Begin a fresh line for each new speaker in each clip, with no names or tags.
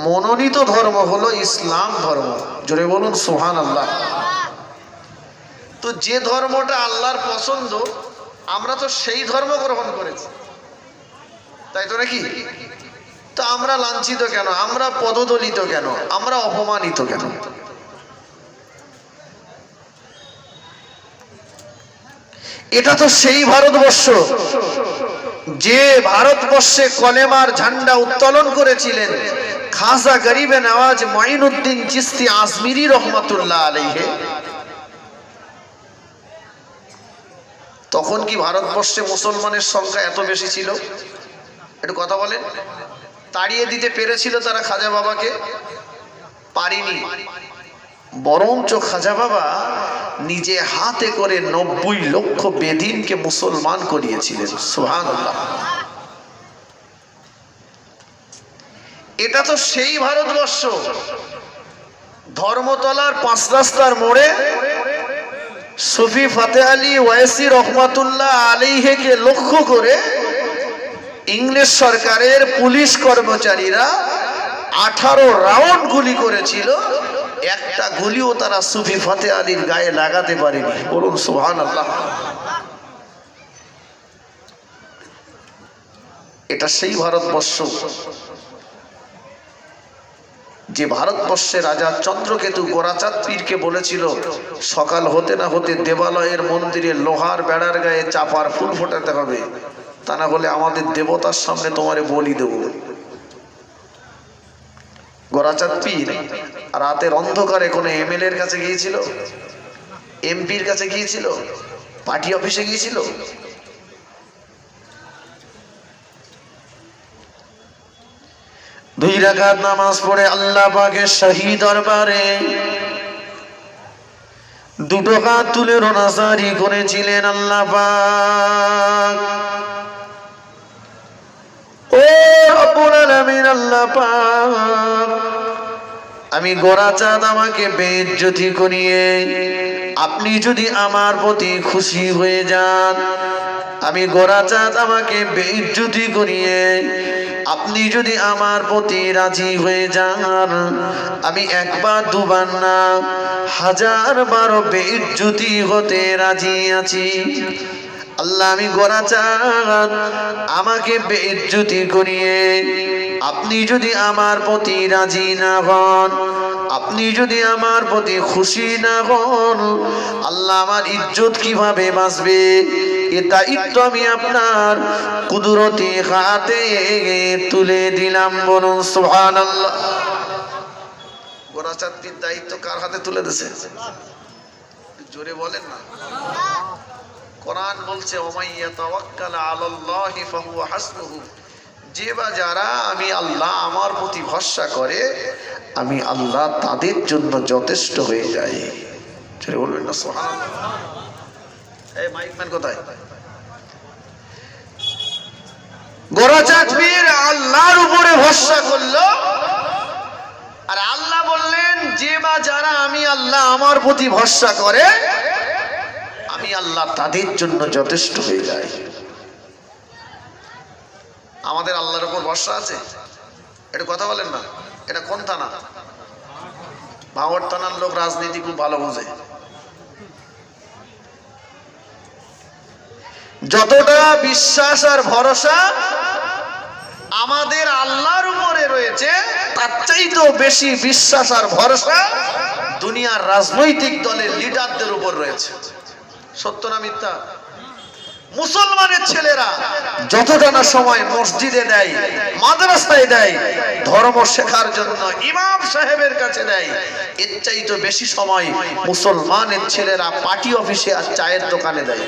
মনোনীত ধর্ম হলো ইসলাম ধর্ম। জোরে বলুন সুবহানাল্লাহ। তো যে ধর্মটা আল্লাহর পছন্দ আমরা তো সেই ধর্ম গ্রহণ করেছি, তাই তো নাকি? তো আমরা লাঞ্ছিত কেন, আমরা পদদলিত কেন, আমরা অপমানিত কেন? এটা তো সেই ভারতবর্ষ যে ভারতবর্ষে কলেমার ঝান্ডা উত্তোলন করেছিলেন খাজা গরিবে নওয়াজ মঈনুদ্দিন চিশতি আজমিরি রহমাতুল্লাহ আলাইহি। তখন কি ভারতবর্ষে মুসলমানের সংখ্যা এত বেশি ছিল? একটু কথা বলেন। তাড়িয়ে দিতে পেরেছিল তারা খাজা বাবাকে? পারিনি। বরঞ্চ খাজা বাবা নিজে হাতে করে ৯০ লক্ষ বেদিনকে মুসলমান করিয়েছিলেন। সুবহানাল্লাহ। এটা তো সেই ভারতবর্ষ ধর্মতলার ৫ রাস্তার মোড়ে সুফি ফাতে আলী ওয়াইসি রহমাতুল্লাহ আলাইহিকে লক্ষ্য করে ইংরেজ সরকারের পুলিশ কর্মচারীরা ১৮ রাউন্ড গুলি করেছিল, একটা গুলিও তারা সুফি ফাতে আলীর গায়ে লাগাতে পারেনি। বলুন সুবহানাল্লাহ। এটা সেই ভারতবর্ষ যে ভারতবর্ষে রাজা চন্দ্রকেতু গোরাচাঁদ পীরকে বলেছিল সকাল হতে না হতে দেবালয়ের মন্দিরে লোহার বেড়ার গায়ে চাপার ফুল ফোটাতে হবে, তা না হলে আমাদের দেবতার সামনে তোমারে বলি দেব। গোরাচাঁদ পীর রাতের অন্ধকারে কোনো এমএলএ এর কাছে গিয়েছিল, এমপির কাছে গিয়েছিল, পার্টি অফিসে গিয়েছিল? ২ রাকাত নামাজ পড়ে আল্লাহ পাকের শাহী দরবারে ২ হাত তুলে রোনাজারি করেছিলেন। আল্লাহ পাক, ও রব্বুল আলামিন, আল্লাহ পাক, আমি গোরাচাঁদ আমাকে বেইজ্জতি করিয়ে আপনি যদি আমার প্রতি খুশি হয়ে যান, আমি গোরাচাঁদ আমাকে বেইজ্জতি করিয়ে আপনি যদি আমার প্রতি রাজি হয়ে যান, আমি একবার দুবার না ১০০০ বার বেইজ্জতি হতে রাজি আছি। আল্লাহ, আমি গোরাচাঁদ আমাকে বেইজ্জতি করিয়ে আপনি যদি আমার প্রতি রাজি না হন, আপনি যদি আমার প্রতি খুশি না হন, আল্লাহ আমার ইজ্জত কিভাবে বাঁচবে? এ দায়িত্ব আমি আপনার কুদরতি হাতে তুলে দিলাম। বলুন সুবহানাল্লাহ। গোরাচাঁদ পীর দায়িত্ব কার হাতে তুলে দিয়েছে? জোরে বলেন না। কোরআন বলছে ওমাইয়া তাওয়াক্কাল আলাল্লাহি ফাহুয়া হাসবুহু, যে বা যারা আমি আল্লাহ আমার প্রতি ভরসা করে আমি আল্লাহ তাদের জন্য যথেষ্ট হয়ে যাই। জোরে বলবেন না সুবহানাল্লাহ। এই মাইকম্যান কোথায়? গোরাচাঁদ পীর আল্লাহর উপরে ভরসা করলো, আর আল্লাহ বললেন যে বা যারা আমি আল্লাহ আমার প্রতি ভরসা করে আমি আল্লাহ তাদের জন্য যথেষ্ট হয়ে যায়। আমাদের আল্লাহর উপর ভরসা আছে? এটা কথা বলেন না। এটা কোন থানা? ভাঙড় থানার লোক রাজনীতি খুব ভালো বোঝে। যতটা বিশ্বাস আর ভরসা আমাদের আল্লাহর উপরে রয়েছে, তার চাইতেও বেশি বিশ্বাস আর ভরসা দুনিয়ার রাজনৈতিক দলের লিডারদের উপর রয়েছে। সত্য না মিথ্যা? মুসলমানের ছেলেরা যতটা না সময় মসজিদে দেয়, মাদ্রাসায় দেয়, ধর্ম শেখার জন্য ইমাম সাহেবের কাছে দেয়, এর চাইতে বেশি সময় মুসলমানের ছেলেরা পার্টি অফিসে আর চায়ের দোকানে দেয়।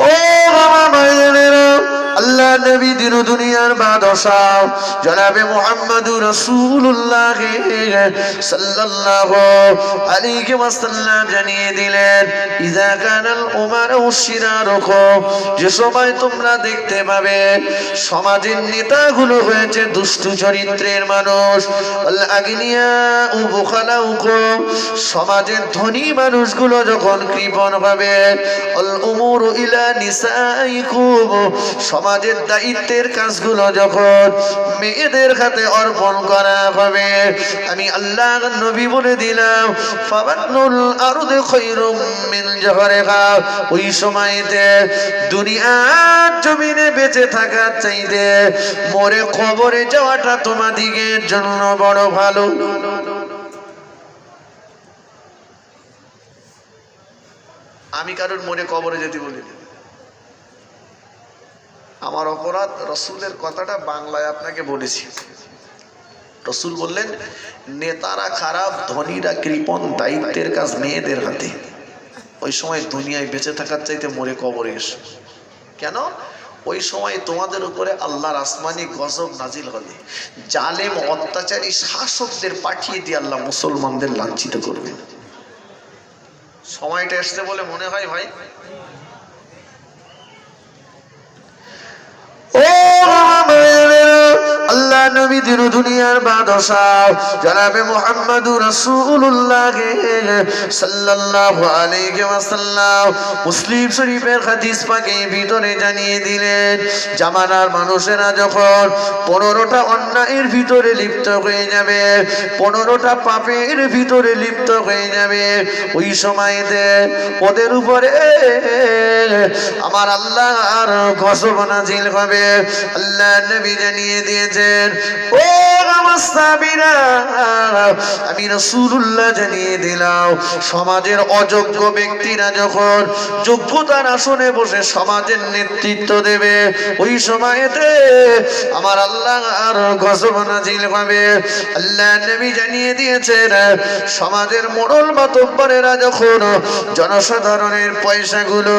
ও বাবা, আল্লাহ নবী দিন দুনিয়া দুনিয়ার বাদশাহ জনাবে মুহাম্মদুর রাসূলুল্লাহ সাল্লাল্লাহু আলাইহি ওয়াসাল্লাম জানিয়ে দিলেন ইযা কানাল উমারা ওয়াশিরারুকুম, যে সময় তোমরা দেখতে পাবে সমাজের নেতাগুলো হয়েছে দুষ্টু চরিত্রের মানুষ, আল আগনিয়া ও বুখালাউকুম, সমাজের ধনী মানুষগুলো যখন কৃপণ হবে, আল উমুরু ইলা নিসাইকুম, সমাজের দায়িত্বের কাজগুলো যখন মেয়েদের হাতে অর্পণ করা হবে, আমি আল্লাহ নবী বলে দিলাম ফাবানুল আরদি খায়রুম মিন জাহরিহা, ওই সময়তে দুনিয়ার জমিনে বেঁচে থাকার চাইতে মরে কবরে যাওয়াটা তোমাদিগের জন্য বড় ভালো। আমি কারোর মরে কবরে যেতে বলি, আমার অপরাধ রসুলের কথাটা বাংলায় আপনাকে বলেছি। রসুল বললেন নেতারা খারাপ, ধনীরা কৃপণ, দায়িত্বের কাজ মেয়েদের হাতে। ওই সময় দুনিয়ায় বেঁচে থাকার চাইতে মরে কবরে এসো। কেন? ওই সময় তোমাদের উপরে আল্লাহর আসমানি গজব নাজিল হবে, জালেম অত্যাচারী শাসকদের পাঠিয়ে দিয়ে আল্লাহ মুসলমানদের লাঞ্ছিত করবে। সময়টা এসছে বলে মনে হয় ভাই। আল্লাহ নবী দিন দুনিয়ার বাদশাহ জনাবে মুহাম্মদুর রাসূলুল্লাহ সাল্লাল্লাহু আলাইহি ওয়াসাল্লাম মুসলিম শরীফের হাদিস পাকে ভিতরে জানিয়ে দিলেন জামানার মানুষেরা যখন 15টা অন্যায়ের ভিতরে লিপ্ত হয়ে যাবে, 15টা পাপের ভিতরে লিপ্ত হয়ে যাবে, ওই সময়তে ওদের উপরে আমার আল্লাহর গজব নাজিল হবে। আল্লাহ নবী জানিয়ে দিয়েছেন ও আমার সাহাবীরা, আমি রাসূলুল্লাহ জানিয়ে দিলাম সমাজের অযোগ্য ব্যক্তিরা যখন যোগ্যতার আসনে বসে সমাজের নেতৃত্ব দেবে, ওই সময়তে আমার আল্লাহর গজব নাজিল হবে। আল্লাহ নবী জানিয়ে দিয়েছেন সমাজের মোড়ল মাতব্বরেরা যখন জনসাধারণের পয়সাগুলো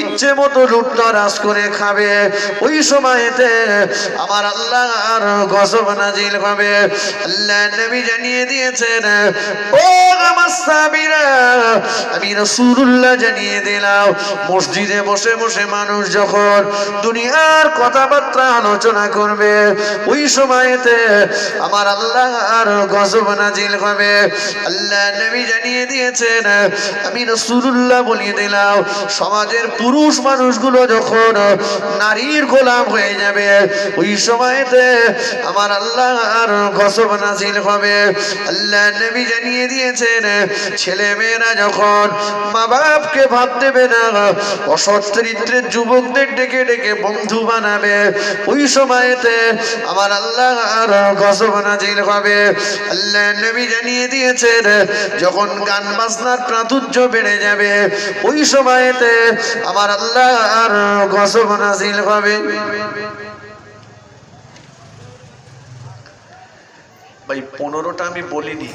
ইচ্ছে মতো লুটতরাজ করে খাবে, ওই সময়তে আমার আল্লাহর গজব নাজিল হবে। আল্লাহ নবী জানিয়ে দিয়েছেন ও আমার সাহাবীরা, আমি রাসূলুল্লাহ জানিয়ে দিলাম মসজিদে বসে বসে মানুষ যখন দুনিয়ার কথাবার্তা আলোচনা করবে, ওই সময়তে আমার আল্লাহর গজব নাজিল হবে। আল্লাহ নবী জানিয়ে দিয়েছেন আমি রাসূলুল্লাহ বলিয়ে দিলাম সমাজের পুরুষ মানুষগুলো যখন নারীর গোলাম হয়ে যাবে, ওই সময়তে আমার আল্লাহর গজব নাজিল হবে। আল্লাহ নবী জানিয়ে দিয়েছেন ছেলে মেয়েরা যখন মা বাপকে ভাত দেবে না, অসৎ চরিত্রের যুবকদের ডেকে ডেকে বন্ধু বানাবে, ওই সময়তে আমার আল্লাহর গজব নাজিল হবে। আল্লাহ নবী জানিয়ে দিয়েছেন যখন গান বাজনার প্রাচুর্য বেড়ে যাবে, ওই সময়তে আমার আল্লাহর গজব নাজিল হবে। ভাই 15টা আমি বলিনি,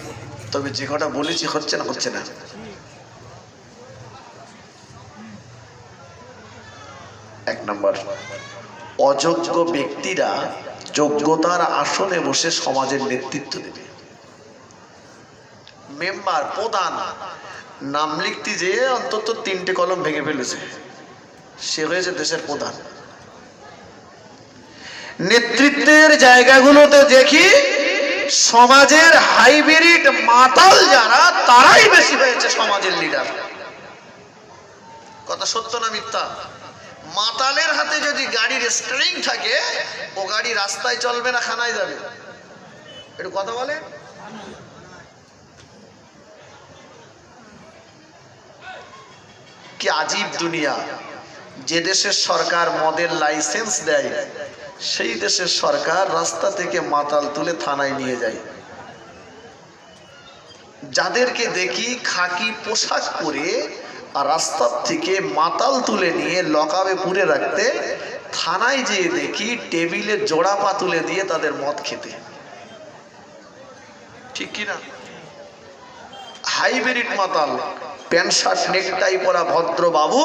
তবে যে কটা বলেছি হচ্ছে না হচ্ছে না। এক নম্বর, অযোগ্য ব্যক্তিরা যোগ্যতার আসনে বসে সমাজের নেতৃত্ব দেবে। মেম্বার প্রধান নাম লিখতে যেয়ে অন্তত 3টে কলম ভেঙে ফেলেছে, সে হয়েছে দেশের প্রধান। নেতৃত্বের জায়গাগুলোতে দেখি সমাজের হাইব্রিড মাতাল যারা, তারাই বেশি হয়েছে সমাজের লিডার। কথা সত্য না মিথ্যা? মাতালের হাতে যদি গাড়ির স্টিয়ারিং থাকে, ও গাড়ি রাস্তায় চলবে না, খানায় যাবে। একটু কথা বলে। কি আজীব দুনিয়া! যে দেশের সরকার মদের লাইসেন্স দেয়, সেই দেশের সরকার রাস্তা থেকে মাতাল তুলে থানায় নিয়ে যায়। যাদেরকে দেখি খাকি পোশাক পরে আর রাস্তার থেকে মাতাল তুলে নিয়ে লকআপে পুরে রাখতে, থানায় যেয়ে দেখি টেবিলে জোড়া পা তুলে দিয়ে তাদের মদ খেতে। ঠিক কিনা? হাইব্রিড মাতাল, প্যান্ট শার্ট নেকটাই পরা ভদ্র বাবু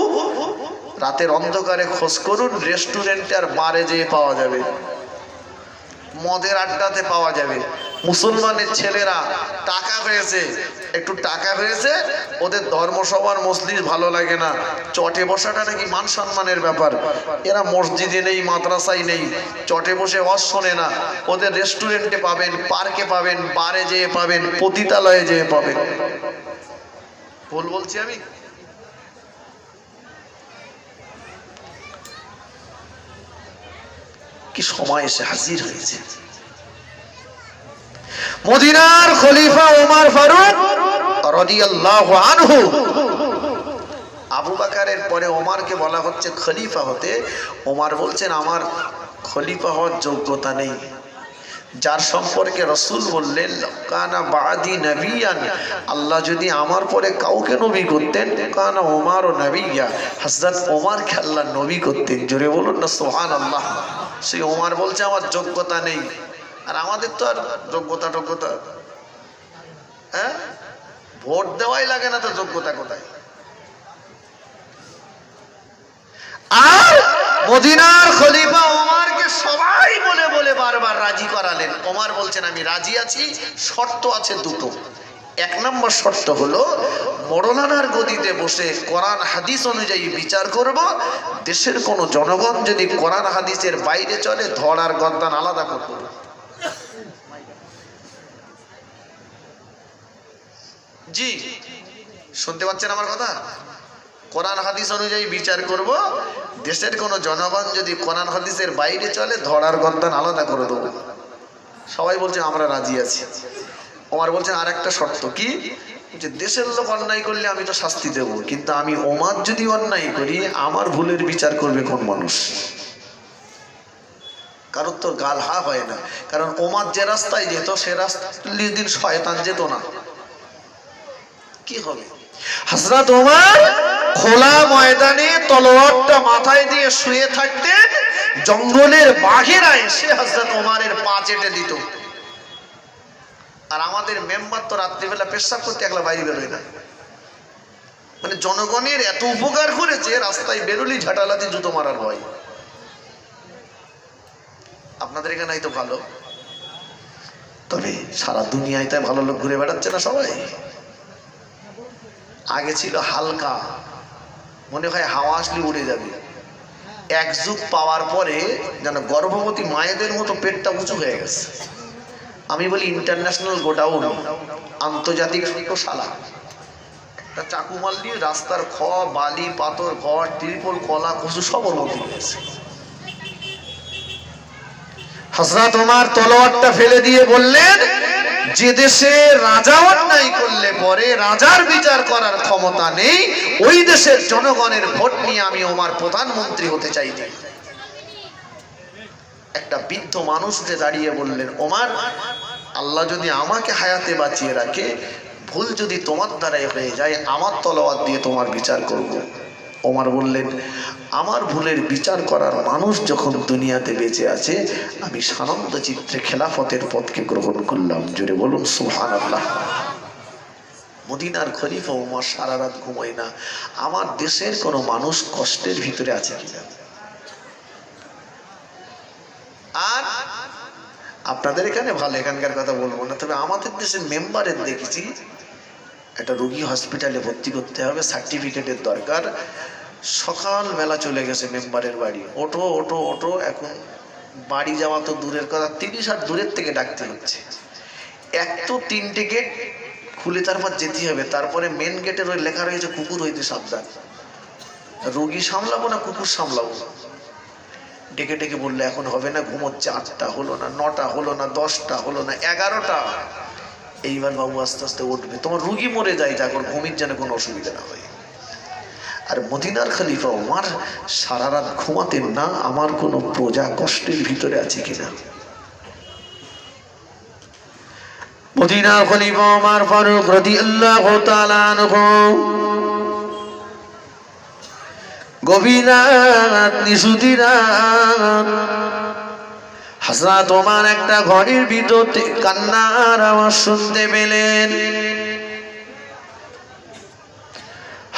রাতের অন্ধকারে খোঁজ করুন, রেস্টুরেন্টে আর বারে যেয়ে পাওয়া যাবে। মদের আড্ডাতে পাওয়া যাবে। মুসলমানের ছেলেরা টাকা হয়েছে, একটু টাকা হয়েছে, ওদের ধর্মসভার মজলিস ভালো লাগে না, চটে বসাটা নাকি মান সম্মানের ব্যাপার। এরা মসজিদে নেই, মাদ্রাসায় নেই, চটে বসে ওয়াজ শোনে না। ওদের রেস্টুরেন্টে পাবেন, পার্কে পাবেন, বারে যেয়ে পাবেন, পতিতালয়ে যেয়ে পাবেন। ভুল বলছি আমি? কি সময় এসে হাজির হয়েছে। মদিনার খলিফা ওমর ফারুক রাদিয়াল্লাহু আনহু, আবু বকরের পরে ওমরকে বলা হচ্ছে খলিফা হতে। ওমর বলছেন আমার খলিফা হওয়ার যোগ্যতা নেই। যার সম্পর্কে রাসূল বললেন কানা বাদি নবিয়ান, আল্লাহ যদি আমার পরে কাউকে নবী করতেন কানা ওমর ও নবিয়া, হযরত ওমরকে আল্লাহ নবী করতেন। জোরে বলুন না সুবহানাল্লাহ। সেই ওমর বলছে আমার যোগ্যতা নেই। আর আমাদের তো আর যোগ্যতা হ্যাঁ, ভোট দেওয়াই লাগে না তো যোগ্যতা কোথায়? আর মদিনার খলিফা ওমরকে সবাই বলে বলে বারবার রাজি করালেন। ওমর বলছেন আমি রাজি আছি, শর্ত আছে দুটো। এক নম্বর শর্ত হলো মৌলানার গদিতে বসে কোরআন হাদিস অনুযায়ী বিচার করব। দেশের কোন জনগণ যদি কোরআন হাদিসের বাইরে চলে ধড় আর গর্দান আলাদা করব। জি শুনতে পাচ্ছেন আমার কথা? কোরআন হাদিস অনুযায়ী বিচার করব। দেশের কোন জনগণ যদি কোরআন হাদিসের বাইরে চলে ধড় আর গর্দান আলাদা করে দেবো। সবাই বলছে আমরা রাজি আছি। ওমর বলছেন আর একটা শর্ত কি, যে দেশের লোক অন্যায় করলে আমি তো শাস্তি দেব, কিন্তু আমি ওমর যদি অন্যায় করি আমার ভুলের বিচার করবে কোন মানুষ? কারোর তো গাল হা হয় না। কারণ ওমর যে রাস্তায় যেত সে রাস্তায় 40 দিন শয়তান যেত না। কি হবে? হযরত ওমর খোলা ময়দানে তলোয়ারটা মাথায় দিয়ে শুয়ে থাকতেন, জঙ্গলের বাঘেরা এসে হযরত ওমরের পা চেটে দিত। আর আমাদের মেম্বার তো রাত্রিবেলা পেশাব করতে একলা বাইরে বেরোয় না। মানে জনগণের এত উপকার করেছে, রাস্তায় বেরোলি ঝাঁটালাতে জুতো মারার ভয়। আপনাদের এখানে তো ভালো, তবে সারা দুনিয়ায় তাই ভালো লোক ঘুরে বেড়াচ্ছে না সবাই। আগে ছিল হালকা, মনে হয় হাওয়া আসলে উড়ে যাবে। এক যুগ পাওয়ার পরে যেন গর্ভবতী মায়েদের মতো পেটটা উঁচু হয়ে গেছে। আমি বলি ইন্টারন্যাশনাল গোডাউন, আন্তর্জাতিক শালা। একটা চাকু মাল দিয়ে রাস্তার খ বালি পাথর ঘর ত্রিপল কলা কচু সব ওর মধ্যে গেছে। হযরত ওমর তলোয়ারটা ফেলে দিয়ে বললেন যে দেশে রাজা অন্যায় করলে পরে রাজার বিচার করার ক্ষমতা নেই, ওই দেশের জনগণের ভোট নিয়ে আমি ওমর প্রধানমন্ত্রী হতে চাই না। একটা বৃদ্ধ মানুষ উঠে দাঁড়িয়ে বললেন ওমর, আল্লাহ যদি আমাকে হায়াতে বাঁচিয়ে রাখে, ভুল যদি তোমার দ্বারাই হয়ে যায় আমার তলোয়ার দিয়ে তোমার বিচার করব। ওমর বললেন আমার ভুলের বিচার করার মানুষ যখন দুনিয়াতে বেঁচে আছে, আমি সানন্দ চিত্রে খেলাফতের পথকে গ্রহণ করলাম। জোরে বলুন সুবহানাল্লাহ। মদিনার খলিফা ওমর সারা রাত ঘুমায় না, আমার দেশের কোনো মানুষ কষ্টের ভিতরে আছে কিনা। আর আপনাদের এখানে ভালো, এখানকার কথা বলবো না, তবে আমাদের দেশের মেম্বারের দেখেছি একটা রোগী হসপিটালে ভর্তি করতে হবে, সার্টিফিকেটের দরকার। সকালবেলা চলে গেছে মেম্বারের বাড়ি, ওঠো ওঠো ওঠো। এখন বাড়ি যাওয়া তো দূরের কথা, 30 হাত দূরের থেকে ডাকতে হচ্ছে। এক তো 3টে গেট খুলে তারপর যেতে হবে, তারপরে মেন গেটের ওই লেখা রয়েছে কুকুর হইতে সাবধান। রোগী সামলাবো না কুকুর সামলাবো? ডেকে ডেকে বললে এখন হবে না, ঘুমোচ্ছে। 8টা হলো না, 9টা হলো না, 10টা হলো না, 11টা। এইবার বাবু আস্তে আস্তে উঠবে, তোমার রুগী মরে যায়, যখন ঘুমির যেন কোনো অসুবিধা না হয়। আর মদিনার খলিফা ওমর সারা রাত ঘুমাতেন না, আমার কোনো প্রজা কষ্টের ভিতরে আছে কিনা। মদিনার খলিফা ওমর ফারুক রাদিয়াল্লাহু তাআলা আনহু গভীর রাত, নিশুতি রাত, হযরত ওমর একটা ঘরের ভিতরে কান্নার আওয়াজ শুনতে পেলেন।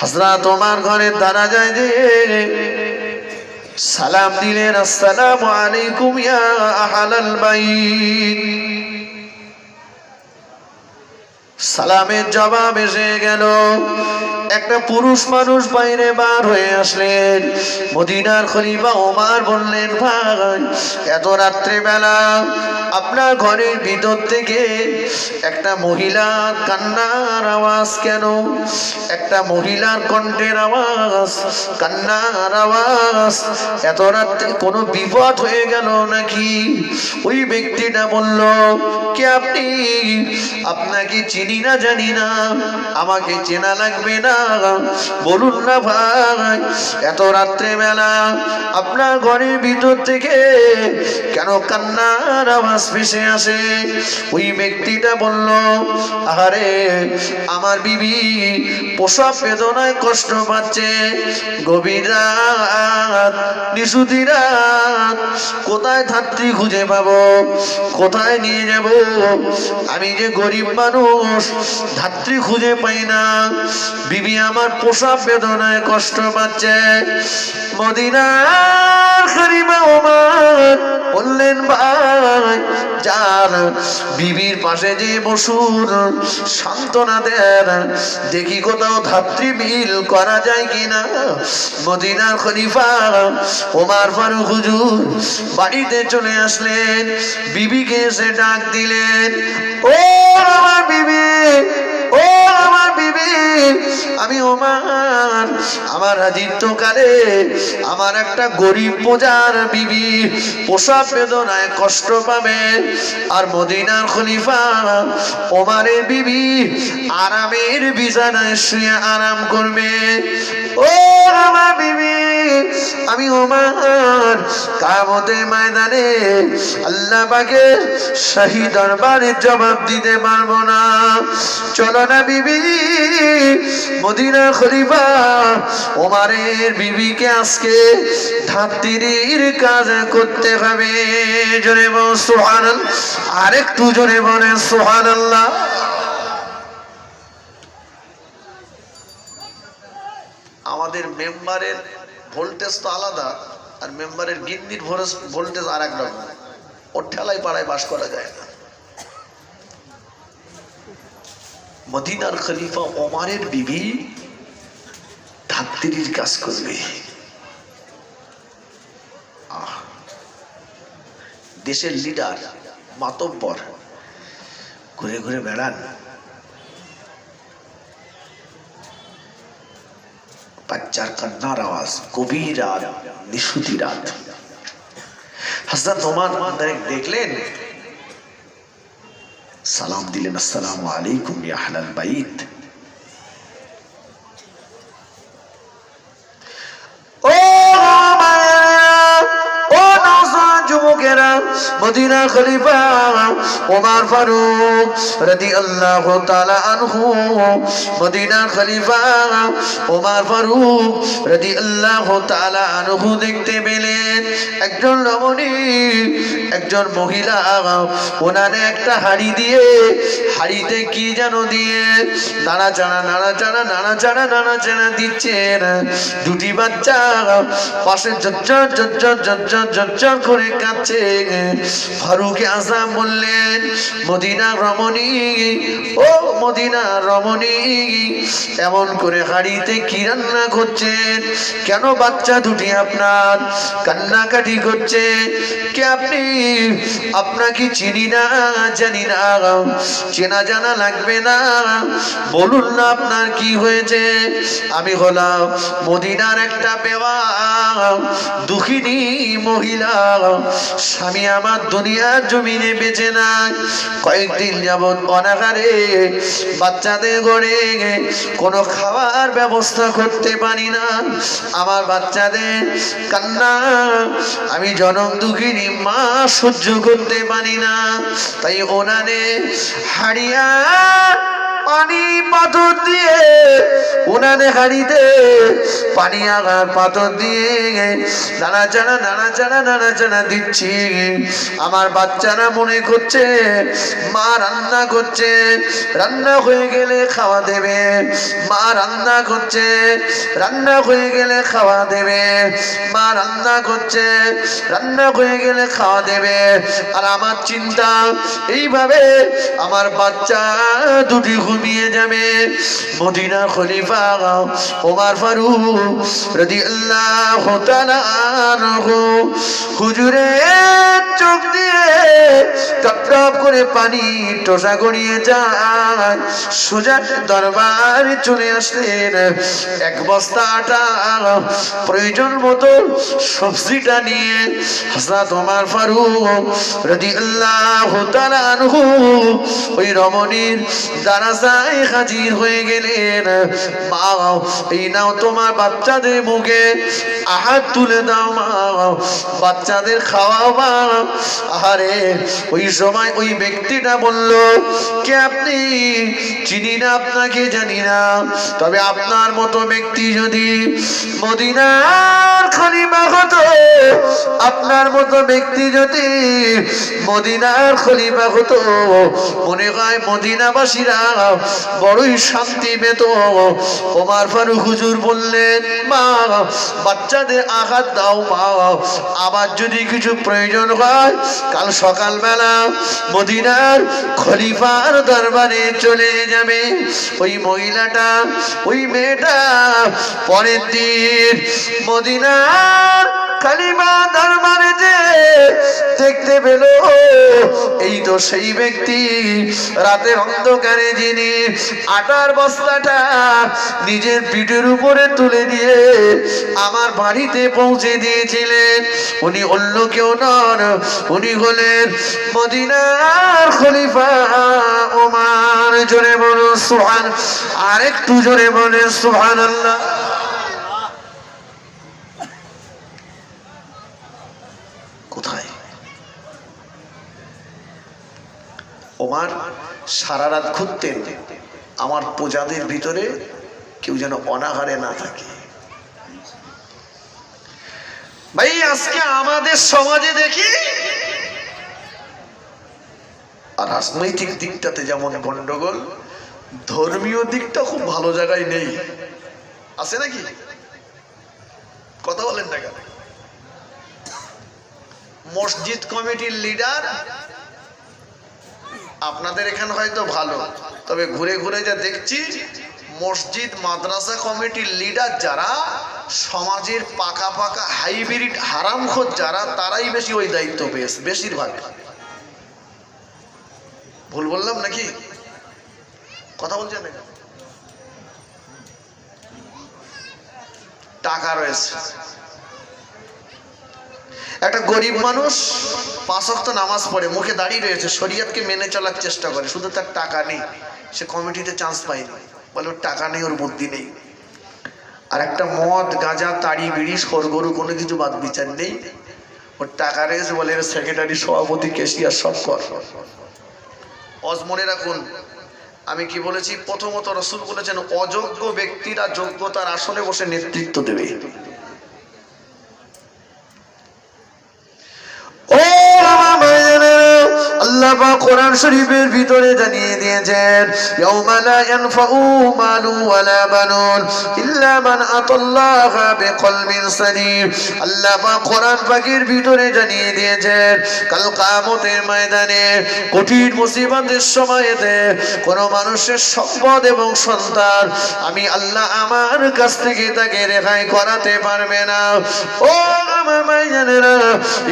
হযরত ওমর ঘরের দরজায় দিয়ে সালাম দিলেন, আসসালামু আলাইকুম ইয়া আহলাল বাইত। সালামের জবাব এসে গেল। একটা পুরুষ মানুষ বাইরে বার হয়ে আসলেন। মদিনার খলিফা ওমর বললেন, ভাই এত রাত্রে বেলা আপনার ঘরের ভিতর থেকে একটা মহিলার কান্নার আওয়াজ কেন? একটা মহিলার কণ্ঠের আওয়াজ, কান্নার আওয়াজ। এত রাত্রে কোনো বিপদ হয়ে গেল নাকি? ওই ব্যক্তিটা বলল, কে আপনি? আপনাকে চিনি না, জানি না, আমাকে চেনা লাগবে না, বলুন না ভাই এত রাত্রে বেলা আপনার ঘরের ভিতর থেকে কেন কান্নার আওয়াজ ভেসে আসে? ওই ব্যক্তিটা বলল, আরে আমার বিবি প্রসব বেদনায় কষ্ট পাচ্ছে, গভীর রাত, নিশুতি রাত, কোথায় ধাত্রী খুঁজে পাবো, কোথায় নিয়ে যাব? আমি যে গরিব মানুষ, ধাত্রী খুঁজে পাই না, বিবি আমার প্রসব বেদনায় কষ্ট পাচ্ছে। মদিনার খলিফা ওমর বললেন, ভাই যার বিবির পাশে যে বসুন, সান্ত্বনা দেন, দেখি কোথাও ধাত্রী মিল করা যায় কিনা। মদিনার খলিফা ওমর ফারুক হুজুর বাড়িতে চলে আসলেন, বিবিকে এসে ডাক দিলেন, ও আমার বিবি, ও আমার বিবি, আমি ওমর, আমার রাজত্বকালে আমার একটা গরিব প্রজার বিবি প্রসব বেদনায় কষ্ট পাবে, আর মদিনার খলিফা ওমরের বিবি আরামের বিছানায় শুয়ে আরাম করবে। ও আমার বিবি, আমি ওমর কিয়ামতের ময়দানে আল্লাহ পাকের শাহী দরবারে জবাব দিতে পারবো না। চলো না বিবি, মদিনার খলিফা ওমরের বিবিকে আজকে ধাত্রীর কাজ করতে হবে। জোরে বল সুবহানাল্লাহ, আরেকটু জোরে বলেন সুবহানাল্লাহ। আমাদের মেম্বারের ভোল্টেজ তো আলাদা, আর মেম্বারের গিন্নির ভোল্টেজ আর এক রকম। ওর ঠেলায় পাড়ায় বাস করা যায় না। মদিনার খলিফা ওমরের বিবি ধাত্রীর কাজ করবে। দেশের লিডার, মাতব্বর ঘুরে ঘুরে বেড়ান, বাচ্চার কান্নার আওয়াজ, গভীর রাত, নিশুতি রাত। হযরত ওমর দেখলেন, সালাম দিলেন, আসসালামু আলাইকুম ইয়া আহলাল বাইত। মদিনার খলিফা ওমর ফারুক রাদিয়াল্লাহু তাআলা আনহু, মদিনার খলিফা ওমর ফারুক রাদিয়াল্লাহু তাআলা আনহু দেখতে পেলেন একজন রমণী, একজন মহিলা ওনারে একটা হাড়ি দিয়ে, হাড়িতে কি যেন দিয়ে নাড়াচাড়া নাড়াচাড়া নাড়াচাড়া নাড়াচাড়া দিচ্ছেন। দুটি বাচ্চা পাশে ঝরঝর ঝরঝর ঝরঝর ঝরঝর করে কাঁদছে। ফারুক আযম বললেন, মদিনার রমণী, ও মদিনার রমণী, এমন করে হাড়িতে কি রান্না করছেন? কেন বাচ্চা দুটি আপনার কান্নাকাটি করছে? কে আপনি? আপনাকে চিনি না, জানি না, চেনা জানা লাগবে না, বলুন না আপনার কি হয়েছে? আমি হলাম মদিনার একটা বেওয়া দুঃখিনী মহিলা, স্বামী আমার দুনিয়ার জমিনে বেঁচে নাই, কয়েকদিন যাবৎ অনাহারে বাচ্চাদের গড়ে কোনো খাওয়ার ব্যবস্থা করতে পারি না। আমার বাচ্চাদের কান্না আমি জনম দুঃখিনী মা সহ্য করতে পারি না, তাই ওনারে হাড়িয়া পানি পাথর দিয়ে উনানে হাড়িতে পানি আর পাথর দিয়ে নাড়াচাড়া দিচ্ছি। আমার বাচ্চারা মনে করছে মা রান্না করছে, রান্না হয়ে গেলে খাওয়া দেবে। মা রান্না করছে, রান্না হয়ে গেলে খাওয়া দেবে। মা রান্না করছে, রান্না হয়ে গেলে খাওয়া দেবে। আর আমার চিন্তা এইভাবে আমার বাচ্চা দুটি ঘুমিয়ে যাবে। মদিনা খলিফা ওমর ফারুক রাদিয়াল্লাহু তাআলা আনহু হুজুরের চোখ দিয়ে টপ টপ করে পানি টোসা গড়িয়ে যায়। সোজা দরবারে চলে আসলেন। এক বস্তা আটা, প্রয়োজন মতো সবজিটা নিয়ে হযরত ওমর ফারুক রাদিয়াল্লাহু তাআলা আনহু ওই রমণীর দারাজায় হাজির হয়ে গেলেন। মা, এই নাও তোমার বাচ্চাদের মুখে আহার তুলে দাও মা, বাচ্চাদের খাওয়াও মা। আহারে ওই সময় ওই ব্যক্তিটা বলল, কে আপনি? চিনি না আপনাকে, জানি না। তবে আপনার মতো ব্যক্তি যদি মদিনার খলিফা হতো, আপনার মতো ব্যক্তি যদি মদিনার খলিফা হতো, মনে হয় মদিনাবাসীরা বড়ই শান্তি পেত। ওমর ফারুক হুজুর বললেন, মা বাচ্চাদের আঘাত দাও মা, আবার যদি কিছু প্রয়োজন হয় কাল সকালবেলা মদিনার খলিফার দরবারে চলে যাবে। ওই মহিলাটা, ওই মেয়েটা পরের দিন মদিনার খলিফা দরবারে যে দেখতে পেল, এই তো সেই ব্যক্তি রাতের অন্ধকারে যিনি আটার বস্তাটা নিজের পিঠের উপরে তুলে দিয়ে আমার বাড়িতে পৌঁছে দিয়েছিলেন। উনি অন্য কেউ নন, উনি হলেন মদিনার খলিফা ওমর। জোরে বলুন সুবহান, আর একটু জোরে বলেন সুবহানাল্লাহ। কোথায় ওমর সারা রাত ঘুরতেন, আমার প্রজাদের ভিতরে কেউ যেন অনাহারে না থাকে। ভাই আজকে আমাদের সমাজে দেখি আর রাজনৈতিক দিকটাতে যেমন গন্ডগোল, ধর্মীয় দিকটা খুব ভালো জায়গায় নেই। আছে নাকি? কথা বলেন না কেন? মসজিদ কমিটির লিডার আপনাদের এখানে হয়তো ভালো, তবে ঘুরে ঘুরে যা দেখছি মসজিদ মাদ্রাসা কমিটির লিডার যারা সমাজের পাকা পাকা হাইব্রিড হারামখোর যারা, তারাই বেশি ওই দায়িত্ব পেয়েছে বেশিরভাগ। ভুল বললাম নাকি? কথা বলছেন না? টাকা রয়েছে, একটা গরিব মানুষ 5 ওয়াক্ত নামাজ পড়ে, মুখে দাঁড়িয়ে রয়েছে, শরীয়তকে মেনে চলার চেষ্টা করে, শুধু তার টাকা নেই, সে কমিটিতে চান্স পায়নি। বলে ওর টাকা নেই, ওর বুদ্ধি নেই। আর একটা মদ গাঁজা তাড়ি বিড়ি সরগরু কোনো কিছু বাদ বিচার নেই, ওর টাকা রয়েছে বলে সেক্রেটারি সভাপতি কেশিয়ার সব কর। মনে রাখুন আমি কি বলেছি, প্রথমত রাসূল বলেছেন অযোগ্য ব্যক্তিরা যোগ্যতার আসনে বসে নেতৃত্ব দেবে। আল্লাহ পাক কোরআন শরীফের ভিতরে জানিয়ে দিয়েছেন, ইয়াউমা লা ইয়ানফাউ মালু ওয়ালা বানুন ইল্লা মান আতাল্লাহা বিকলবিন সালিম। আল্লাহ পাক কোরআন পাকের ভিতরে জানিয়ে দিয়েছেন, কাল কিয়ামতের ময়দানে কঠিন মুসিবতের সময়তে কোন মানুষের সম্পদ এবং সন্তান আমি আল্লাহ আমার কাছ থেকে তাকে রেহাই করাতে পারবে না। ও আমার ভাইজানেরা,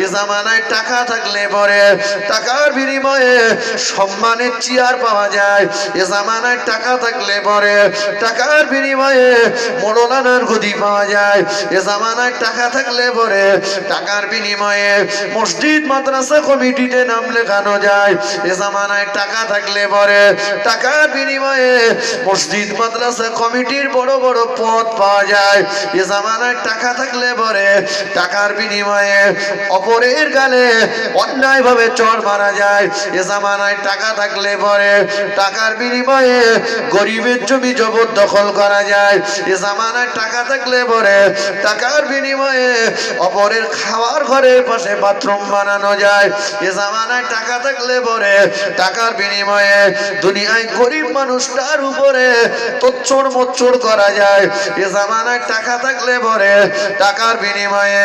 এই জামানায় টাকা থাকলে পরে টাকার বিনিময়ে সম্মানের চেয়ার পাওয়া যায়। এ জামানায় টাকা থাকলে পরে টাকার বিনিময়ে মৌলানার গদি পাওয়া যায়। এ জামানায় টাকা থাকলে পরে টাকার বিনিময়ে মসজিদ মাদ্রাসা কমিটিতে নাম লেখানো যায়। এ জামানায় টাকা থাকলে পরে টাকার বিনিময়ে মসজিদ মাদ্রাসা কমিটির বড় বড় পদ পাওয়া যায়। এ জামানায় টাকা থাকলে পরে টাকার টাকার বিনিময়ে অপরের গালে অন্যায়ভাবে চড় মারা যায়। এ জামানায় টাকা থাকলে পরে টাকার বিনিময়ে গরিবের জমি জবরদখল করা যায়। এ জামানায় টাকা থাকলে পরে টাকার বিনিময়ে অপরের খাওয়ার ঘরের পাশে বাথরুম বানানো যায়। এ জামানায় টাকা থাকলে পরে টাকার বিনিময়ে দুনিয়ায় গরিব মানুষটার উপরে তোচ্ছড় মোচ্ছড় করা যায়। এ জামানায় টাকা থাকলে পরে টাকার বিনিময়ে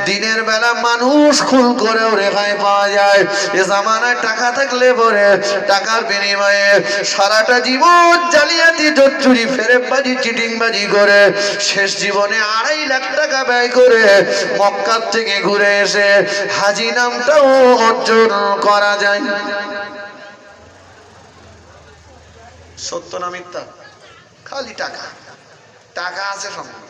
দিনের বেলা মানুষ খুন করেও রেহাই পাওয়া যায়। এ জামানায় টাকা থাকলে পরে টাকার বিনিময়ে সারাটা জীবন জালিয়াতি জোচ্চুরি ফেরেববাজি চিটিংবাজি করে শেষ জীবনে 2.5 লাখ টাকা ব্যয় করে মক্কার থেকে ঘুরে এসে হাজি নামটাও অর্জন করা যায়। সত্য না মিথ্যা? খালি টাকা, টাকা আছে সম্ভব।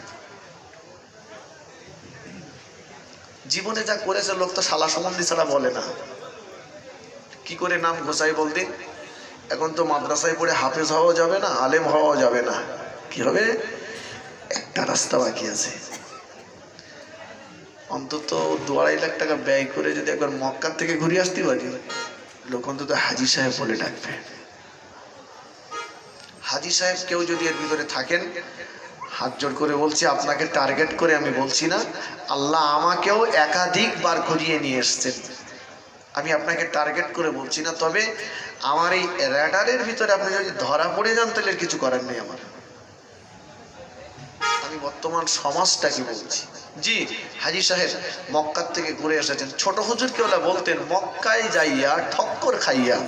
জীবনে যা করেছে লোক তো শালা সম্বন্ধী ছাড়া বলে না। কি করে নাম ঘোষাই বলদিন? এখন তো মাদ্রাসায় পড়ে হাফেজ হওয়া যাবে না, আলেম হওয়া যাবে না। কি হবে? একটা রাস্তা বাকি আছে। অন্তত 2-2.5 লাখ টাকা ব্যয় করে যদি একবার মক্কার থেকে ঘুরে আসতে পারি, লোক অন্তত হাজি সাহেব বলে ডাকবে। হাজি সাহেব কেউ যদি এর ভিতরে থাকেন, হাত জোর করে বলছি, আপনাকে টার্গেট করে আমি বলছি না, আল্লাহ আমাকেও একাধিকবার ঘুরিয়ে নিয়ে এসছেন। আমি আপনাকে টার্গেট করে বলছি না, তবে আমার এই র্যাডারের ভিতরে আপনি যদি ধরা পড়ে যান তাহলে কিছু করার নেই আমার। আমি বর্তমান সমাজটাকে বলছি। জি, হাজি সাহেব মক্কার থেকে ঘুরে এসেছেন। ছোট হুজুর কেওলা বলতেন, মক্কায় যাইয়া ঠক্কর খাইয়া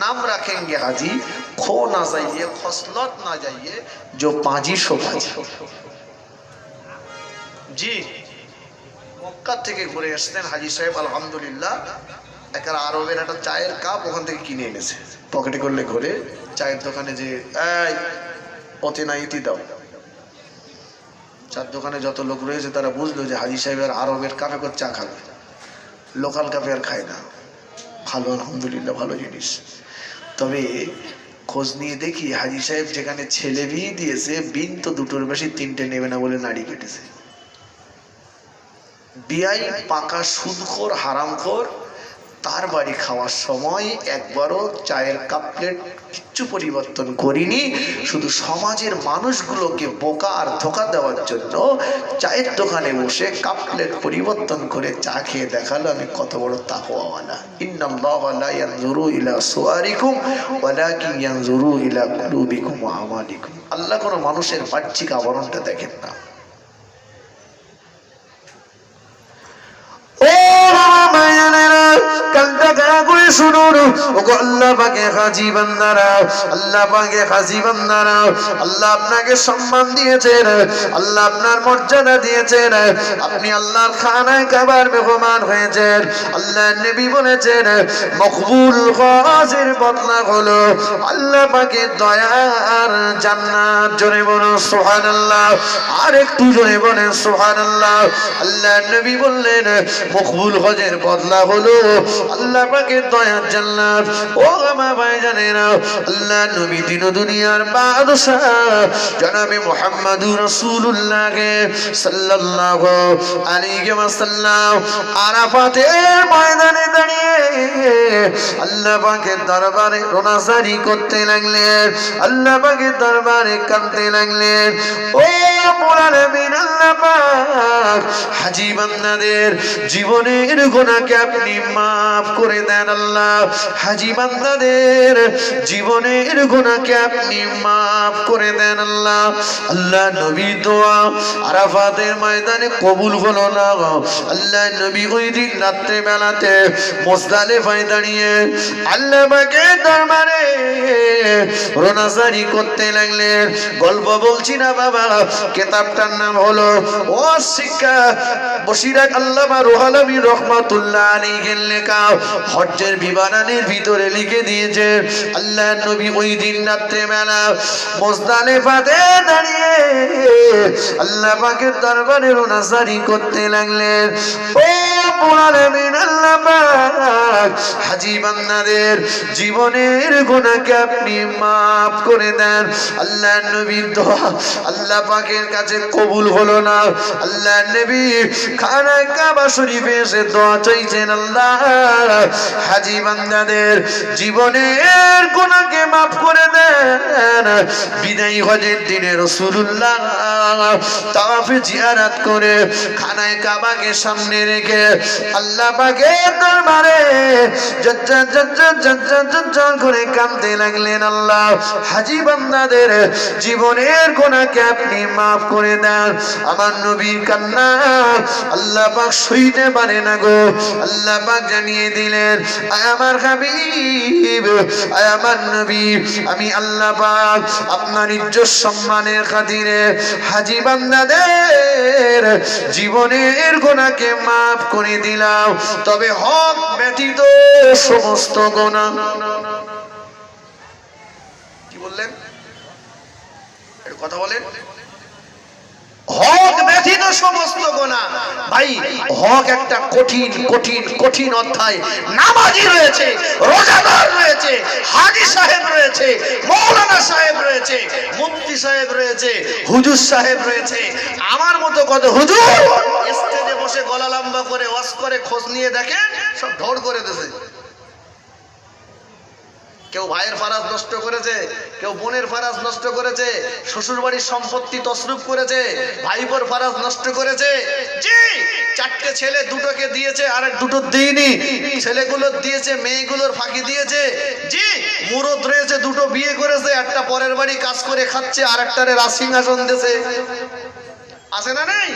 नाम रखेंगे हाजी, खो ना जाइए, खसलत ना जाइए, जो पाजी सो पाजी। जी, মক্কা থেকে ঘুরে আসতেন হাজি সাহেব, আলহামদুলিল্লাহ। একটা আরবের একটা চায়ের কাপ ওখান থেকে কিনে এনেছে, পকেটে করলে ঘুরে চায়ের দোকানে যে এই অতি না ইতি দাও। চার দোকানে যত লোক রয়েছে তারা বুঝলো যে হাজি সাহেবের আরবের কাপে করে চা খাবে, লোকাল কাপে আর খায় না। ভালো, আলহামদুলিল্লাহ, ভালো জিনিস। তবে খোঁজ নিয়ে দেখি হাজি সাহেব যেখানে ছেলে বিয়ে দিয়েছে, বিন তো 2টোর বেশি 3টে নেবে না বলে নাড়ি কেটেছে। বিয়াই পাকা সুদখোর হারামখোর, তার বাড়ি খাওয়ার সময় একবারও চায়ের কাপ প্লেট কিচ্ছু পরিবর্তন করিনি। শুধু সমাজের মানুষগুলোকে বোকা আর ধোকা দেওয়ার জন্য চায়ের দোকানে বসে কাপ প্লেট পরিবর্তন করে চা খেয়ে দেখালো আমি কত বড় তাকওয়াওয়ালা। ইন্নাল্লাহা লা ইয়ানজুরু ইলা সুওয়ারিকুম ওয়ালাকিন ইয়ানজুরু ইলা কুলুবিকুম ওয়া আমালিকুম। আল্লাহ কোনো মানুষের বাহ্যিক আবরণটা দেখেন না। আল্লাহ আপনাকে সম্মান দিয়েছেন, আল্লাহ আপনার মর্যাদা দিয়েছেন, আপনি আল্লাহর খানায় কাবার মেহমান হয়েছেন। আল্লাহ নবী বলেছেন, মকবুল কাজের বদলা হলো আল্লাহ পাকের দয়ার জান্নাত। জোরে বলুন সুবহানাল্লাহ, আর একটু জোরে বলেন সুবহানাল্লাহ। আল্লাহ নবী বললেন, মকবুল হজের বদলা হলো আল্লাহ পাকের দয়ার জান্নাত। ও আমার ভাইজানেরা, আল্লাহ নবী দিন দুনিয়ার বাদশা জনাবে মুহাম্মদুর রাসূলুল্লাহ সাল্লাল্লাহু আলাইহি ওয়াসাল্লাম আরাফাতের ময়দানে দাঁড়িয়ে আল্লাহ পাকের দরবারে রোনাজারি করতে লাগলেন, আল্লাহ পাকের দরবারে কাঁদতে লাগলেন। ও রব্বুল আলামিন, আল্লাহ পাক হাজী বান্দাদের জীবনের গুনাহকে আপনি মাফ করে দেন। আল্লাহ হাজী বান্দাদের জীবনের গুনাহকে আপনি মাফ করে দেন। আল্লাহ আল্লাহ নবী দোয়া আরাফাতের ময়দানে কবুল হলো না। আল্লাহ নবী ওই দিন রাত্রে বেলাতে মুজদালিফায় দাঁড়িয়ে আল্লাহ পাকের দরবারে রোনাজারি করতে লাগলেন। গল্প বলছি না বাবা, কিতাবটার নাম হলো ও শিক্ষা বসিরাত আল্লামা রুহুল আমিন রাহমাতুল্লাহ আলাইহির লেখা হজ্জের বিবরণের ভিতরে লিখে দিয়েছে, আল্লাহ নবী ওই দিন রাতে বেলা মুজদালিফাতে দাঁড়িয়ে আল্লাহ পাকের দরবারে রোনাজারি করতে লাগলেন। ও রব্বুল আলামিন আল্লাহ পাক হাজী বান্দাদের জীবনের গুনাহকে আপনি maaf করে দেন। আল্লাহর নবীর দোয়া আল্লাহ পাকের কাছে কবুল হলো না। আল্লাহর নবী খানা কাবা শরীফে এসে দোয়া চাইছেন, আল্লাহ হাজী বান্দাদের জীবনের গুনাহকে maaf করে দেন। বিদায়ী হজের দিনে রাসূলুল্লাহ তাওয়াফে জিয়ারত করে খানায় কাবাকে সামনে রেখে আল্লাহ পাকের দরবারে জজ্জা করে কাঁদতে লাগলেন, আল্লাহ হাজী বান্দাদের জীবনের গুনাহকে আপনি maaf করে দেন। আমার নবীর কান্না আল্লাহ পাক সইতে পারে না গো। আল্লাহ পাক জানিয়ে দিলেন, আয় আমার হাবিব, আয় আমার নবী, আমি আল্লাহ পাক আপনার ইজ্জত সম্মানের খাতিরে হাজী বান্দাদের জীবনের গুনাহকে maaf করে দিলাম, তবে হক ব্যতীত সমস্ত গুনাহ। কি বললেন? একটু কথা বলেন। হক ব্যতীত সমস্ত গুনাহ। ভাই হক একটা কঠিন কঠিন কঠিন অধ্যায়। নামাজি রয়েছে, রোজাদার রয়েছে, হাজী সাহেব রয়েছে, মৌলানা সাহেব রয়েছে, মুফতি সাহেব রয়েছে, হুজুর সাহেব রয়েছে। আমার মতো কত হুজুর স্টেজে বসে গলা লম্বা করে ওয়াজ করে খোঁজ নিয়ে দেখেন সব ঢোল করে দিয়েছে। কেউ ভাইয়ের ফারাজ নষ্ট করেছে, কেউ বোনের ফারাজ নষ্ট করেছে, শ্বশুর বাড়ির সম্পত্তি তসরুফ করেছে, ভাইপোর ফারাজ নষ্ট করেছে। জি, চারটে ছেলে দুটোকে দিয়েছে আর দুটো দিইনি, ছেলেগুলোর দিয়েছে, মেয়েগুলোর ফাঁকি দিয়েছে। জি, মুরদ রয়েছে, দুটো বিয়ে করেছে, একটা পরের বাড়ি কাজ করে খাচ্ছে, আর একটারে রাজসিংহাসন দিয়েছে। আছে না নেই?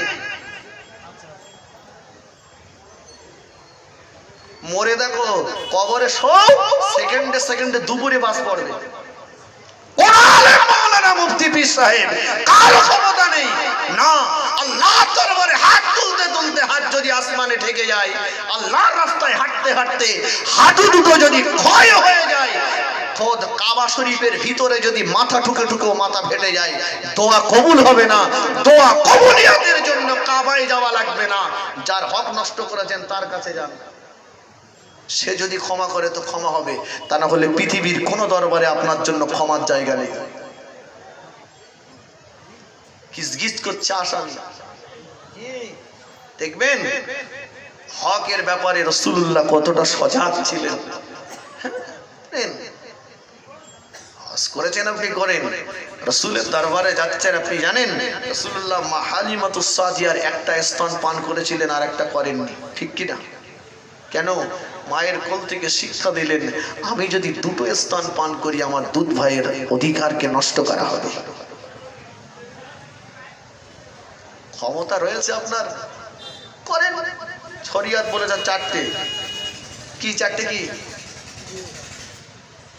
মরে দেখো কবরে সব সেকেন্ডে সেকেন্ডে দুপুরে বাস পড়বে। কোন আলেম মাওলানা মুফতি পীর সাহেব কারো ক্ষমতা নেই না। আল্লাহর দরবারে হাত তুলতে তুলতে হাত যদি আসমানে ঠেকে যায়, আল্লাহর রাস্তায় হাঁটতে হাঁটতে হাঁটু দুটো যদি ক্ষয় হয়ে যায়, খোদ কাবা শরীফের ভিতরে যদি মাথা ঠুকে ঠুকেও মাথা ফেটে যায়, দোয়া কবুল হবে না। দোয়া কবুলিয়াতের জন্য কাবায় যাওয়া লাগবে না। যার হক নষ্ট করেছেন তার কাছে যান, সে যদি ক্ষমা করে তো ক্ষমা হবে, তা না হলে পৃথিবীর কোন দরবারে আপনার জন্য ক্ষমার জায়গা নেই। গিজগিজ করছে আসামি। দেখবেন হকের ব্যাপারে রাসূলুল্লাহ কতটা সজাগ ছিলেন। হজ করেছেন আপনি, করেন, রাসূলের দরবারে যাচ্ছেন আপনি জানেন, রাসূলুল্লাহ মা হালিমাতুস সাদিয়ার একটা স্তন পান করেছিলেন আর একটা করেননি, ঠিক কি না? কেন? মায়ের কোল থেকে শিক্ষা দিলেন, আমি যদি দুটো স্তন পান করি আমার দুধ ভাইয়ের অধিকারকে নষ্ট করা হবে। ক্ষমতা রয়েছে আপনার, করেন। শরিয়ত বলেছে চারটে। কি চারটে? কি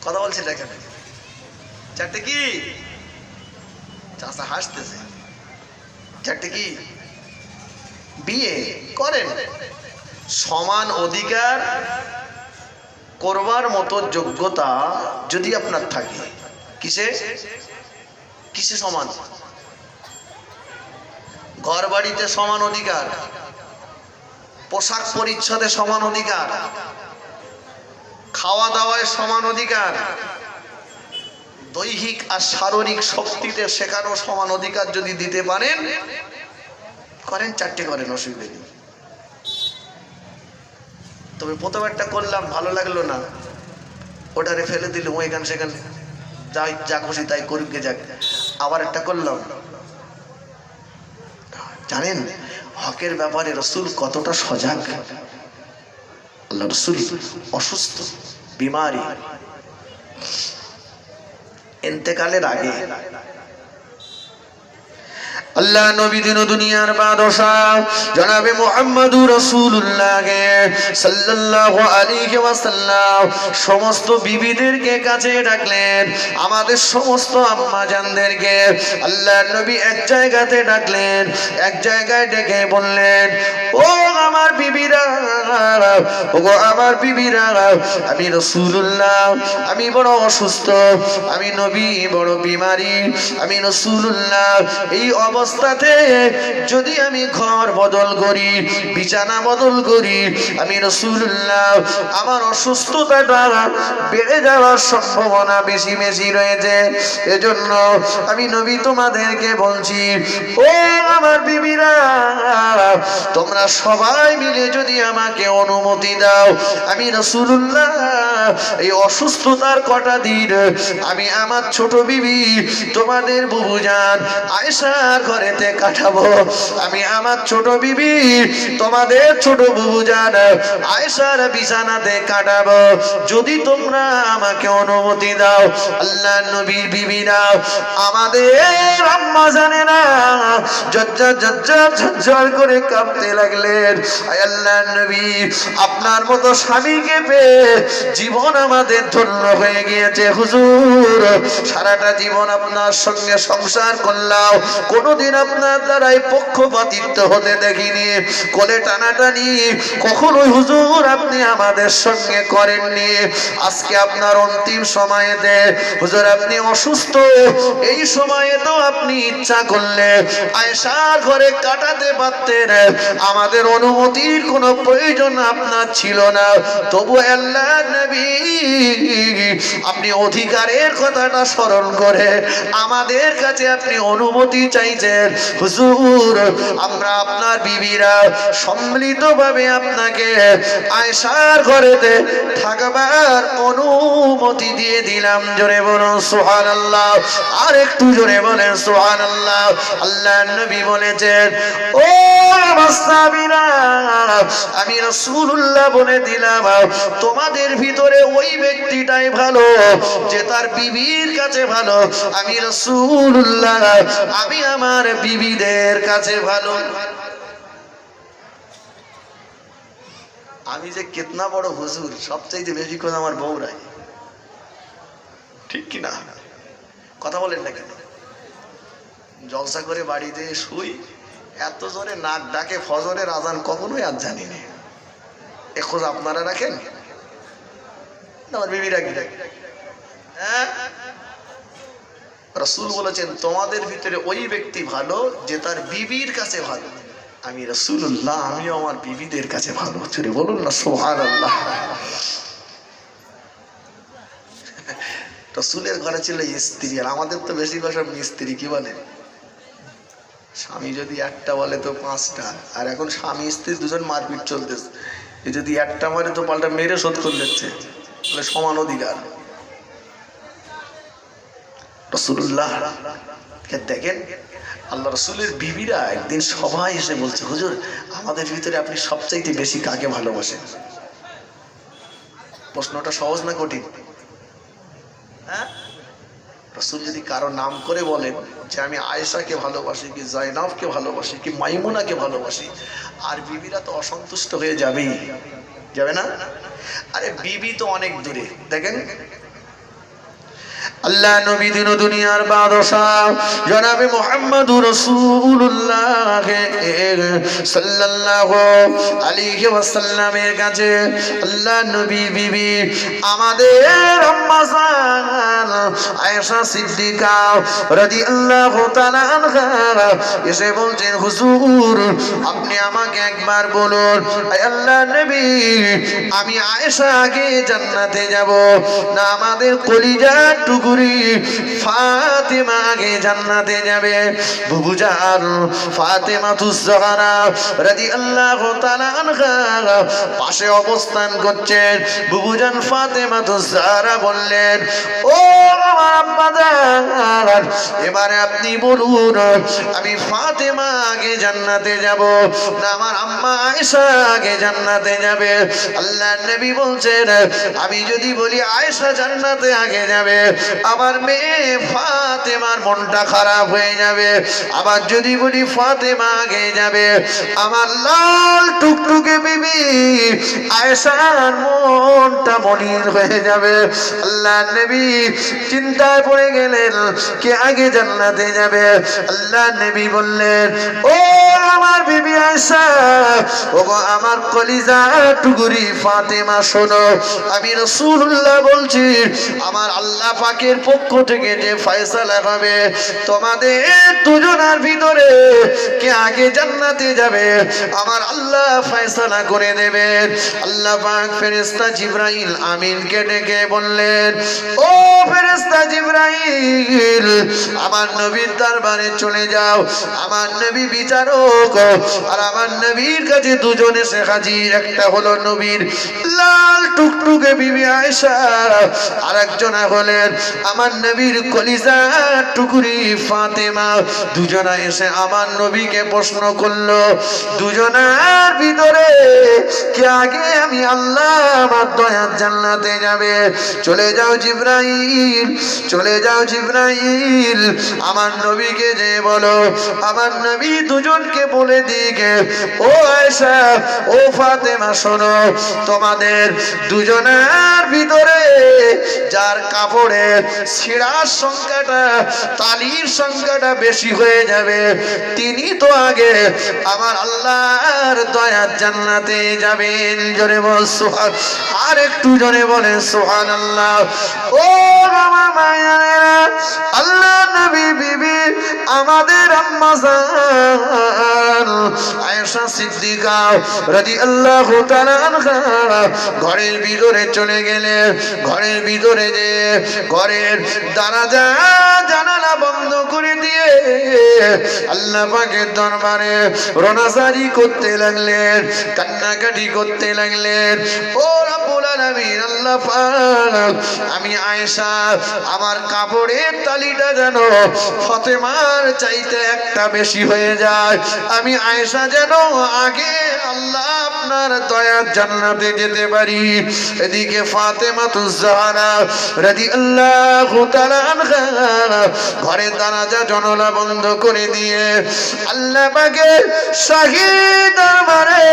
কথা বলছি দেখেন, চারটে কি? চাষা হাসতেছে। চারটে কি? বিয়ে করেন, সমান অধিকার করবার মতো যোগ্যতা যদি আপনার থাকে। কিসে কিসে সমান? ঘর বাড়িতে সমান অধিকার, পোশাক পরিচ্ছদে সমান অধিকার, খাওয়া দাওয়ায় সমান অধিকার, দৈহিক আর শারীরিক শক্তিতে শেখানো সমান অধিকার যদি দিতে পারেন, করেন, চারটে করেন, অসুবিধা নেই। তবে প্রথম একটা করলাম ভালো লাগলো না, ওটারে ফেলে দিলাম, ওইখান সেখান যাই যা খুশি তাই করুক যাক। আবার একটা করলাম। জানেন হকের ব্যাপারে রাসূল কতটা সজাগ। আল্লাহ রাসূল অসুস্থ, বিমারি, ইন্তেকালের আগে আল্লাহ নবী দিন দুনিয়ার বাদশাহ জনাবে মুহাম্মদুর রাসূলুল্লাহ সাল্লাল্লাহু আলাইহি ওয়াসাল্লাম সমস্ত বিবিদেরকে কাছে ডাকলেন, আমাদের সমস্ত আম্মা জানদেরকে আল্লাহর নবী এক জায়গাতে ডাকলেন, এক জায়গায় ডেকে বললেন, ও আমার বিবিরা, ওগো আমার বিবিরা, আমি রাসূলুল্লাহ আমি বড় অসুস্থ, আমি নবী বড় বিমারি, আমি রাসূলুল্লাহ এই অবস্থাতে যদি আমি ঘর বদল করি, বিছানা বদল করি, আমি রাসূলুল্লাহ আমার অসুস্থতাটা বেড়ে যাওয়ার সম্ভাবনা বেশি বেশি রয়েছে। এজন্য আমি নবী তোমাদেরকে বলছি, ও আমার বিবিরা, তোমরা সবাই মিলে যদি আমাকে অনুমতি দাও, আমি রাসূলুল্লাহ এই অসুস্থতার কটা দিন আমি আমার ছোট বিবি তোমাদের বুবুজান আয়েশার ঘরেতে কাটাবো। আমি আমার ছোট বিবি তোমাদের ছোট বুবুজান আয়েশার বিছানাতে কাটাবো, যদি তোমরা আমাকে অনুমতি দাও। আল্লাহ নবীর বিবিরা, আমাদের আম্মা জানে না ঝরঝর ঝরঝর ঝরঝর করে কাঁপতে লাগলেন। আল্লাহ নবী, আপনার মতো স্বামীকে পেয়ে জীবন আমাদের ধন্য হয়ে গিয়েছে হুজুর। সারাটা জীবন আপনার সঙ্গে সংসার করলাম, কোনোদিন আপনার দ্বারাই পক্ষপাতিত্ব হতে দেখিনি, কোলে টানাটানি কখনোই হুজুর আপনি আমাদের সঙ্গে করেননি। আজকে আপনার অন্তিম সময়েতে হুজুর আপনি অসুস্থ, এই সময়ে তো আপনি ইচ্ছা করলে আয়েশার ঘরে কাটাতে পারতেন, আমাদের অনুমতির কোনো প্রয়োজন আপনার ছিল না। তবু আল্লাহ নবী আপনি অধিকারের কথাটা স্মরণ করে আমাদের কাছে আপনি অনুমতি চাইছেন। হুজুর আমরা আপনার বিবিরা সম্মিলিতভাবে আপনাকে আয়েশার ঘরেতে থাকবার অনুমতি দিয়ে দিলাম। জোরে বলুন সুবহানাল্লাহ, আর একটু জোরে বলেন সুবহানাল্লাহ। আল্লাহ নবী বলেছেন, ও আমার সাহাবীরা, আমি রাসূলুল্লাহ বলে দিলাম তোমাদের ভিতরে ওই ব্যক্তিটাই ভালো যে তার বিবির কাছে ভালো। আমি রাসূলুল্লাহ আমি আমার বিবিদের কাছে ভালো। আমি যে কিতনা বড় হুজুর, সবচেয়ে বেশি কথা আমার বউরাই, ঠিক কি না? কথা বলেন না কেন? জলসা করে বাড়িতে শুই, এত জোরে নাক ডাকে ফজরের আজান কখনোই আজ জানি না। এ খোঁজ আপনারা রাখেন? আমার বিবি রাখি। হ্যাঁ, রাসূল বলেছেন তোমাদের ভিতরে ওই ব্যক্তি ভালো যে তার বিবির কাছে ভালো। আমি রাসূলুল্লাহ আমিও আমার বিবিদের কাছে ভালো। জোরে বলুন না সুবহানাল্লাহ। রাসূলের ঘরে ছিল স্ত্রী, আর আমাদের তো বেশিরভাগ সব স্ত্রী। কি বলে? স্বামী যদি একটা বলে তো পাঁচটা, আর এখন স্বামী স্ত্রী দুজন মারপিট চলতেছে। যদি একটা মারে তো পাল্টা মেরে শোধ করে দিচ্ছে, বলে সমান অধিকার। রাসূলুল্লাহ দেখেন, আল্লাহ রাসূলের বিবিরা একদিন সবাই এসে বলছে, হুজুর আমাদের ভিতরে আপনি সবচাইতে বেশি কাকে ভালোবাসেন? প্রশ্নটা সহজ না কঠিন? হ্যাঁ, রাসূল যদি কারো নাম করে বলেন যে আমি আয়েশাকে ভালোবাসি, কি জাইনাবকে ভালোবাসি, কি মাইমুনাকে ভালোবাসি, আর বিবিরা তো অসন্তুষ্ট হয়ে যাবেই, যাবে না? আরে বিবি তো অনেক দূরে। দেখেন আল্লাহ নবী দিন দুনিয়ার বাদশাহ জনাবে মুহাম্মদুর রাসূলুল্লাহ সাল্লাল্লাহু আলাইহি ওয়াসাল্লামের কাছে আল্লাহ নবী বিবি আমাদের আম্মা জান আয়েশা সিদ্দিকা রাদিয়াল্লাহু তাআলা আনহা এসে বলছেন, হুজুর আপনি আমাকে একবার বলুন, আয় আল্লাহ নবী আমি আয়েশা আগে জান্নাতে যাব না আমাদের কলিজার টুকরি ফাতেমা আগে জান্নাতে যাবে? বুবুজান ফাতেমাতুজ জাহরা রাদিয়াল্লাহু তাআলা আনহা পাশে অবস্থান করছেন। বুবুজান ফাতেমাতুজ জাহরা বললেন, ও আমার আম্মা জান, এবারে আপনি বলুন আমি ফাতেমা আগে জান্নাতে যাব না আমার আম্মা আয়েশা আগে জান্নাতে যাবে? আল্লাহর নবী বলছেন, আমি যদি বলি আয়েশা জান্নাতে আগে যাবে, আমার মেয়ে ফাতেমার মনটা খারাপ হয়ে যাবে। আবার যদি বলি ফাতেমা আগে যাবে, আমার লাল টুকটুকে বিবি আয়েশার মনটা মলিন হয়ে যাবে। আল্লাহ নবী চিন্তায় পড়ে গেলেন কে আগে জান্নাতে যাবে। আল্লাহ নবী বললেন, ও আমার বিবি আয়েশা, ও আমার কলিজা টুকুরি ফাতেমা, শোনো, আমি রাসূলুল্লাহ বলছি, আমার আল্লাহ পাকের পক্ষ থেকে যে ফয়সালা হবে, তোমাদের দুজনের ভিতরে কে আগে জান্নাতে যাবে আমার আল্লাহ ফয়সালা করে দেবেন। আল্লাহ পাক ফেরেশতা জিবরাইল আমিনকে ডেকে বললেন, ও ফেরেশতা জিবরাইল, আমার নবীর দরবারে চলে যাও। আমার নবী বিচারক, আর আমার নবীর কাছে দুজন এসে হাজির। একটা হলো নবীর লাল টুকটুকে বিবি আয়েশা, আর একজন হলেন আমার নবীর কলিজা টুকুরি ফাতেমা। দুজনা এসে আমার নবীকে প্রশ্ন করলো, দুজনার ভিতরে কে আগে আমি আল্লাহ আমার দয়ার জান্নাতে যাবে? চলে যাও জিবরাইল, চলে যাও জিবরাইল, আমার নবীকে যে বলো আমার নবী দুজনকে বলে দিকে, ও আয়েশা, ও ফাতেমা, শোনো, তোমাদের দুজনের ভিতরে যার কাপড়ের ছিঁড়ার সংখ্যাটা, তালির সংখ্যাটা বেশি হয়ে যাবে, তিনি তো আগে আমার আল্লাহর দয়ার জান্নাতে যাবেন। জোরে বল সুবহান, আর একটু জোরে বলেন সুবহানাল্লাহ। ও আমার মায়েরা, আল্লাহ নবী বিবি আমাদের আম্মা জান আয়েশা সিদ্দিকা রাদিয়াল্লাহু তাআলা আনহা ঘরের ভিতরে চলে গেলেন। ঘরের ভিতরে যে ঘরের দরজা জানালা বন্ধ করে দিয়ে আল্লাহ পাকের দরবারে রোনাজারি করতে লাগলেন, কান্নাকাটি করতে লাগলেন। ও রব্বুল আলামিন, আল্লাহ পাক, আমি আয়েশা আমার কাপড়ের তালিটা যেন ফাতেমার চাইতে একটা বেশি হয়ে যায়, আমি আয়েশা যেন আগে আল্লাহ আপনার দয়ার জান্নাতে যেতে পারি। এদিকে ফাতেমাতুজ জাহরা রাদিয়াল্লাহু তাআলা আনহা ঘরের দরজা জানালা বন্ধ করে দিয়ে আল্লাহ পাকের শাহী দরবারে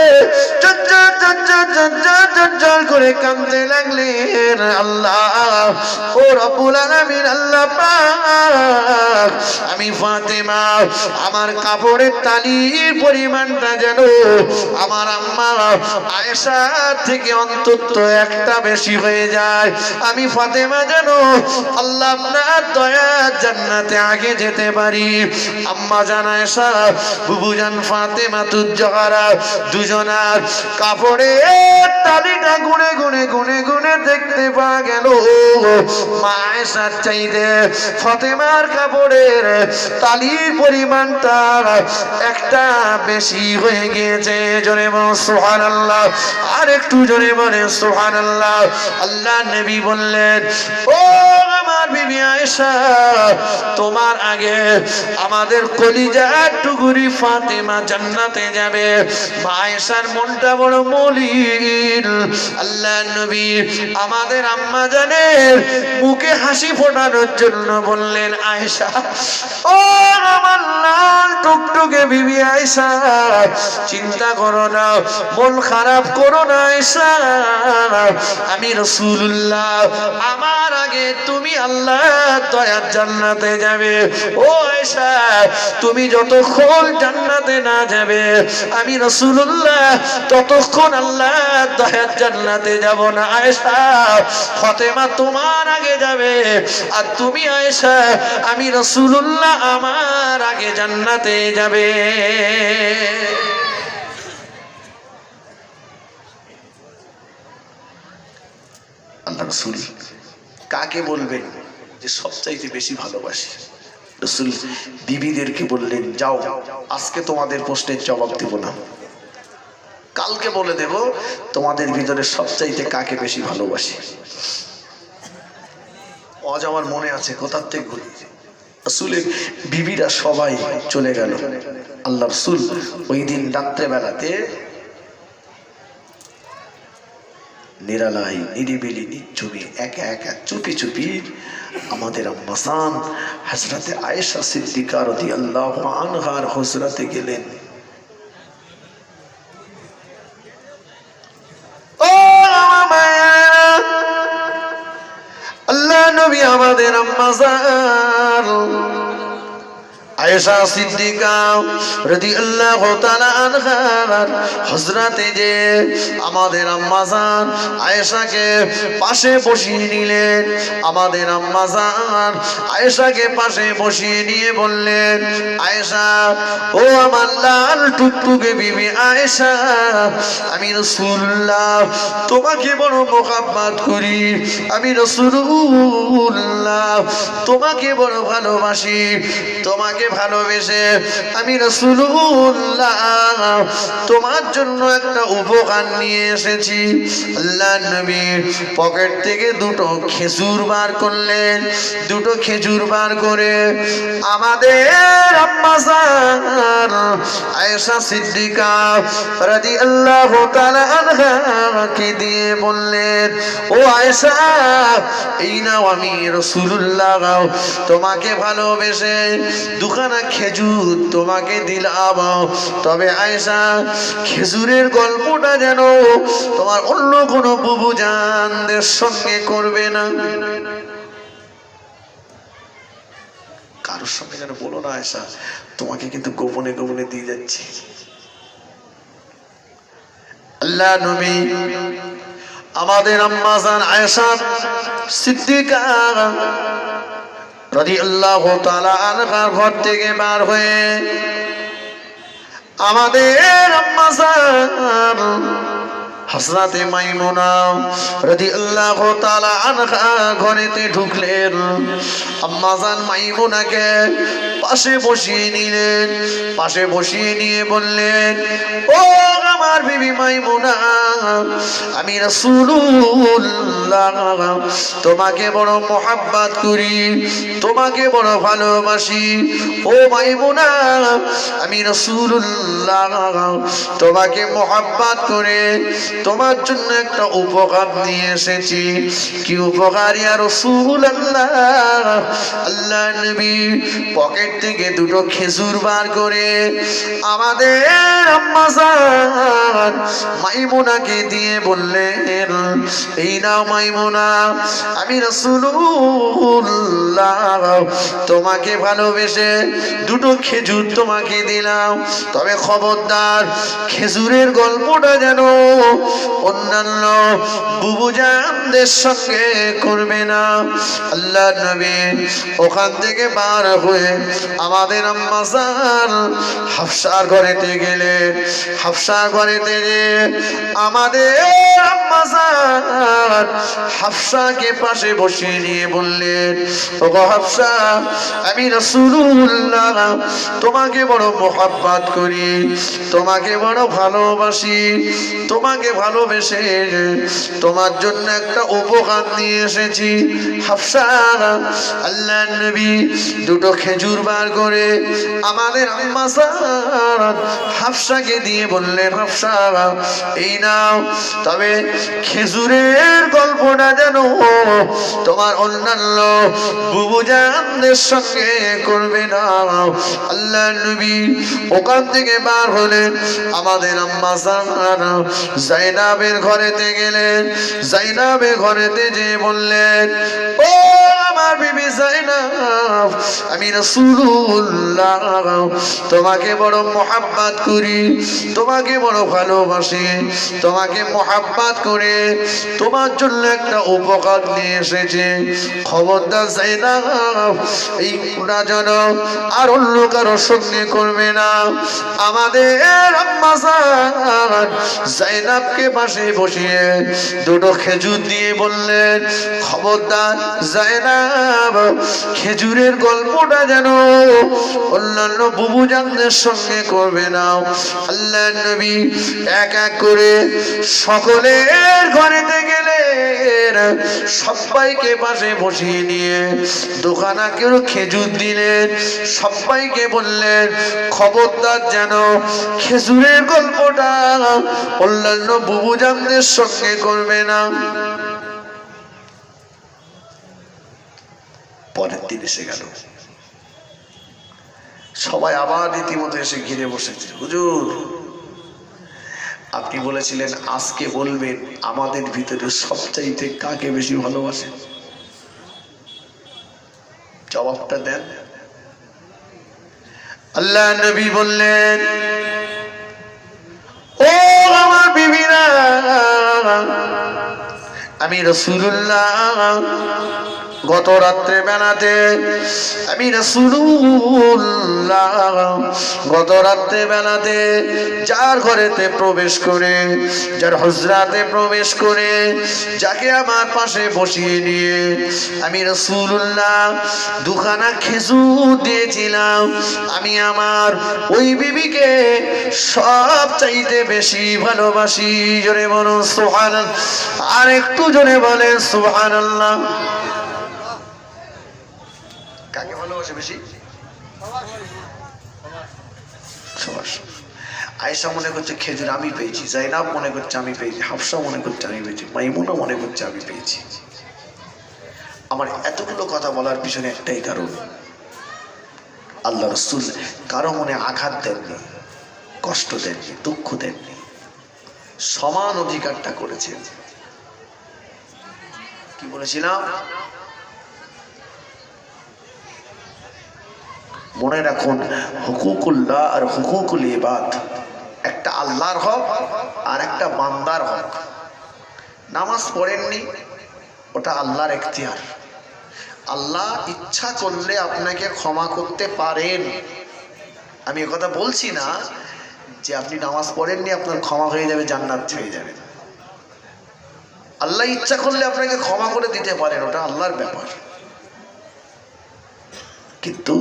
চঞ্চল চঞ্চল চঞ্চল চঞ্চল করে কাঁদতে লাগলেন। আল্লাহ, ও রব্বুল আলামিন, আল্লাহ পাক, আমি ফাতেমা আমার কাপড়ের তালির পরিমাণটা যেন আমার আম্মা আয়েশা থেকে অন্তত একটা বেশি হয়ে যায়, আমি ফাতেমা যেন আল্লাহ আপনার দয়ার জান্নাতে আগে যেতে পারি। আম্মা জান আয়েশা, বুবু জান ফাতেমাতুজ জাহরা দুজনার কাপড়ের তালিটা গুনে গুনে গুনে গুনে দেখতে পাওয়া গেল মা আয়েশার চাইতে ফাতেমার কাপড়ের তালির পরিমাণটা একটা বেশি হয়ে গিয়েছে। জোরে বল সুবহানাল্লাহ, আর একটু জোরে বলে সুবহানাল্লাহ। আল্লাহ নবী বললেন, ও আমার বিবি আয়েশা, তোমার আগে আমাদের কলিজার টুকুরি ফাতেমা জান্নাতে যাবে। মা আয়েশার মনটা বড় মলিন। আল্লাহ নবী আমাদের আম্মা জানের মুখে হাসি ফোটানোর জন্য বললেন, আয়েশা, ও আমার লাল টুকটুকে বিবি আয়েশা, চিন্তা করো না, মন খারাপ করো না আয়েশা, আমি রাসূলুল্লাহ, আমার আগে তুমি আল্লাহ দয়ার জান্নাতে যাবে। ও আয়েশা, তুমি যতক্ষণ জান্নাতে না যাবে আমি রাসূলুল্লাহ ততক্ষণ আল্লাহ দয়ার জান্নাতে যাব না। আয়েশা, ফাতেমা তোমার আগে যাবে, আর তুমি আয়েশা, আমি রাসূলুল্লাহ আমার আগে জান্নাতে যাবে। আল্লাহ রাসূল কাকে বলবেন যে সবচাইতে বেশি ভালোবাসি? রাসূল বিবিদেরকে বললেন, যাও, আজকে তোমাদের প্রশ্নের জবাব দেব না, কালকে বলে দেব তোমাদের ভিতরে সবচাইতে কাকে বেশি ভালোবাসি। আজ আমার মনে আছে, কোথার থেকে বলি, রাসূলের বিবিরা সবাই চলে গেল। আল্লাহ রাসূল ওই দিন রাত্রে বেলাতে নিরালাই নিরিবিলি নিচ্ছবি একা একা চুপি চুপি আমাদের আম্মা জান হযরতে আয়েশা সিদ্দিকা রাদিয়াল্লাহু আনহার হুজরাতে গেলেন। নবী আমাদের আম্মা জান আয়েশা সিদ্দিকা রাদিয়াল্লাহু তাআলা আনহা হযরতে যে আমাদের আম্মা জান আয়েশাকে পাশে বসিয়ে নিলেন। আমাদের আম্মা জান আয়েশাকে পাশে বসিয়ে নিয়ে বললেন, আয়েশা, ও আমার লাল টুকটুকে বিবি আয়েশা, আমি রাসূলুল্লাহ তোমাকে বড় মোহাব্বত করি, আমি রাসূলুল্লাহ তোমাকে বড় ভালোবাসি, তোমাকে ভালোবেসে আমি রাসূলুল্লাহ তোমার জন্য একটা উপহার নিয়ে এসেছি। আল্লাহর নবী পকেট থেকে দুটো খেজুর বার করলেন। দুটো খেজুর বার করে আমাদের আম্মা জান আয়েশা সিদ্দিকা রাদিয়াল্লাহু তাআলা আনহাকে দিয়ে বললেন, ও আয়েশা, এই নাও, আমি রাসূলুল্লাহ তোমাকে ভালোবেসে দুখানা খেজুর তোমাকে দিলাম। তবে আয়েশা, খেজুরের গল্পটা যেন তোমার অন্য কোনো বুবুজানদের সঙ্গে করবে না, কারোর সঙ্গে যেন বলো না আয়েশা, তোমাকে কিন্তু গোপনে গোপনে দিয়ে যাচ্ছি। আল্লাহ নবী আমাদের আম্মা জান আয়েশা সিদ্দিকা রাদিয়াল্লাহু তাআলা আনহার ঘর থেকে বার হয়ে আমাদের আম্মা জান হযরতে মাইমুনা রাদিয়াল্লাহু তাআলা আনহা ঘরেতে ঢুকলেন। আম্মা জান মাইমুনাকে পাশে বসিয়ে নিলেন। পাশে বসিয়ে নিয়ে বললেন, ও আমার বিবি মাইমুনা, আমি রাসূলুল্লাহ তোমাকে বড় মোহাব্বত করি, তোমাকে বড় ভালোবাসি। ও মাইমুনা, আমি রাসূলুল্লাহ তোমাকে মোহাব্বত করে তোমার জন্য একটা উপহার নিয়ে এসেছি। কি উপহার ইয়া রাসূলুল্লাহ? আল্লাহর নবী পকেট থেকে দুটো খেজুর বার করে আমাদের আম্মা জান মাইমুনাকে দিয়ে বললেন, এই নাও মাইমুনা, আমি রাসূলুল্লাহ তোমাকে ভালোবেসে দুটো খেজুর তোমাকে দিলাম। তবে খবরদার, খেজুরের গল্পটা যেন অন্যান্য বুবুজানদের সঙ্গে করবে না। আল্লাহর নবী ওখান থেকে বার হয়ে আমাদের আম্মা জান হাফসার ঘরেতে গেলেন। হাফসার ঘরেতে গিয়ে আমাদের আম্মা জান হাফসাকে পাশে বসিয়ে নিয়ে বললেন, ওগো হাফসা, আমি রাসূলুল্লাহ তোমাকে বড় মোহাব্বত করি, তোমাকে বড় ভালোবাসি, তোমাকে ভালোবেসে তোমার জন্য একটা উপহার নিয়ে এসেছি। হাফসা, আল্লাহর নবী দুটো খেজুর বার করে আমাদের আম্মা জান হাফসাকে দিয়ে বললেন, হাফসা, এই নাও। তবে খেজুরের গল্পটা যেন তোমার অন্যান্য বুবুজানদের সঙ্গে করবে না। আল্লাহর নবী ওখান থেকে বার হলেন। আমাদের আম্মা জান জাইনাবের ঘরেতে গেলেন। জাইনাবের ঘরেতে যে বললেন, ও আমার বিবি জাইনাব, আমি রাসূলুল্লাহ তোমাকে বড় মোহাব্বত করি, তোমাকে বড় ভালোবাসি, তোমাকে মোহাব্বত করে তোমার জন্য একটা উপহার নিয়ে এসেছে। খবরদার জাইনাব, এই গুনাহ যেন আর অন্য কারো সঙ্গে করবে না। আমাদের আম্মা জান জাইনাবকে পাশে বসিয়ে দুটো খেজুর দিয়ে বললেন, খবরদার জাইনাব, খেজুরের গল্পটা যেন অন্যান্য বুবুজানদের সঙ্গে করবে না। আল্লাহর নবী এক এক করে সকলের ঘরেতে গেলেন। সবাইকে পাশে বসিয়ে নিয়ে দোকানা কেউ খেজুর দিলেন। সবাইকে বললেন, খবরদার যেন খেজুরের গল্পটা অন্যান্য বুবুজানদের সঙ্গে করবে না। পরের দিন এসে গেল। সবাই আবার রীতিমতো এসে ঘিরে বসেছে। হুজুর, আপনি বলেছিলেন আজকে বলবেন আমাদের ভিতরে সবচাইতে কাকে বেশি ভালোবাসেন। জবাবটা দেন। আল্লাহ নবী বললেন, ও আমার বিবিরা, আমি রাসূলুল্লাহ গত রাত্রে বেলাতে, আমি রাসূলুল্লাহ গত রাত্রে বেলাতে যার ঘরেতে প্রবেশ করে, যার হুজরাতে প্রবেশ করে, যাকে আমার পাশে বসিয়ে নিয়ে আমি রাসূলুল্লাহ দুখানা খেজুর দিয়েছিলাম, আমি আমার ওই বিবিকে সব চাইতে বেশি ভালোবাসি। জোরে বলুন সুবহানাল্লাহ, আর একটু জোরে বলেন সুবহানাল্লাহ। কাকে ভালোবাসে বেশি? আয়েশা মনে করছে খেজুর আমি পেয়েছি, জাইনাব মনে করছে আমি পেয়েছি, হাফসা মনে করছে আমি পেয়েছি, মাইমুনা মনে করছে আমি পেয়েছি। আমার এতগুলো কথা বলার পিছনে একটাই কারণ, আল্লাহ রাসূল কারো মনে আঘাত দেননি, কষ্ট দেননি, দুঃখ দেননি, সমান অধিকারটা করেছেন। কি বলেছিলাম? মনে রাখুন, হুকুকুল্লাহ আর হুকুকুল ইবাদ, একটা আল্লাহর হক আর একটা বান্দার হক। নামাজ পড়েননি, ওটা আল্লাহর এখতিয়ার। আল্লাহ ইচ্ছা করলে আপনাকে ক্ষমা করতে পারেন। আমি একথা বলছি না যে আপনি নামাজ পড়েননি আপনার ক্ষমা হয়ে যাবে, জান্নাত হয়ে যাবে। আল্লাহ ইচ্ছা করলে আপনাকে ক্ষমা করে দিতে পারেন, ওটা আল্লাহর ব্যাপার। কিন্তু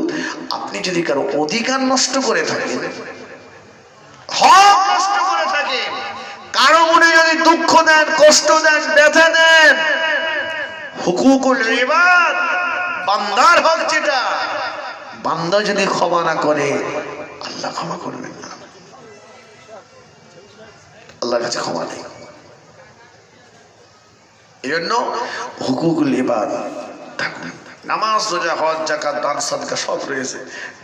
আপনি যদি কারো অধিকার নষ্ট করে থাকেন, হক নষ্ট করে থাকেন, কারো মনে যদি দুঃখ দেন, কষ্ট দেন, ব্যথা দেন, হুকুকুল ইবাদ বান্দার হক, যেটা বান্দা যদি ক্ষমা না করে আল্লাহ ক্ষমা করবেন না। আল্লাহর কাছে ক্ষমা নেই। এই জন্য হুকুকুল ইবাদ থাকুন। নামাজ, রোজা, হজ, যাকাত, দান, সাদকা সব রয়েছে,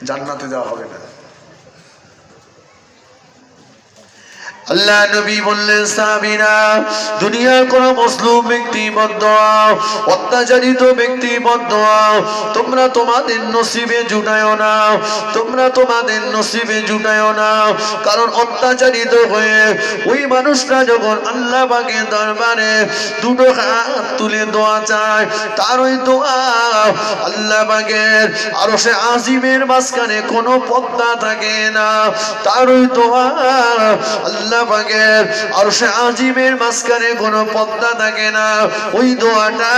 জান্নাতে যাওয়া হবে না। আল্লাহ নবী বললেন, সাহাবীরা, দুনিয়ার কোন মুসলিম ব্যক্তি বদদুয়া, অত্যাচারিত ব্যক্তি বদদুয়া তোমরা তোমাদের নসিবে জুটায়ও না, তোমরা তোমাদের নসিবে জুটায়ও না। কারণ অত্যাচারিত হয়ে ওই মানুষটা যখন আল্লাহ পাকের দরবারে দুটো হাত তুলে দোয়া চায়, তার ওই দোয়া আল্লাহ পাকের আরশে আজিমের মাঝখানে কোনো পর্দা থাকে না। তার ওই দোয়া আল্লাহ পাকের আরশে আজিমের মাঝখানে কোনো পর্দা থাকে না। ওই দোয়াটা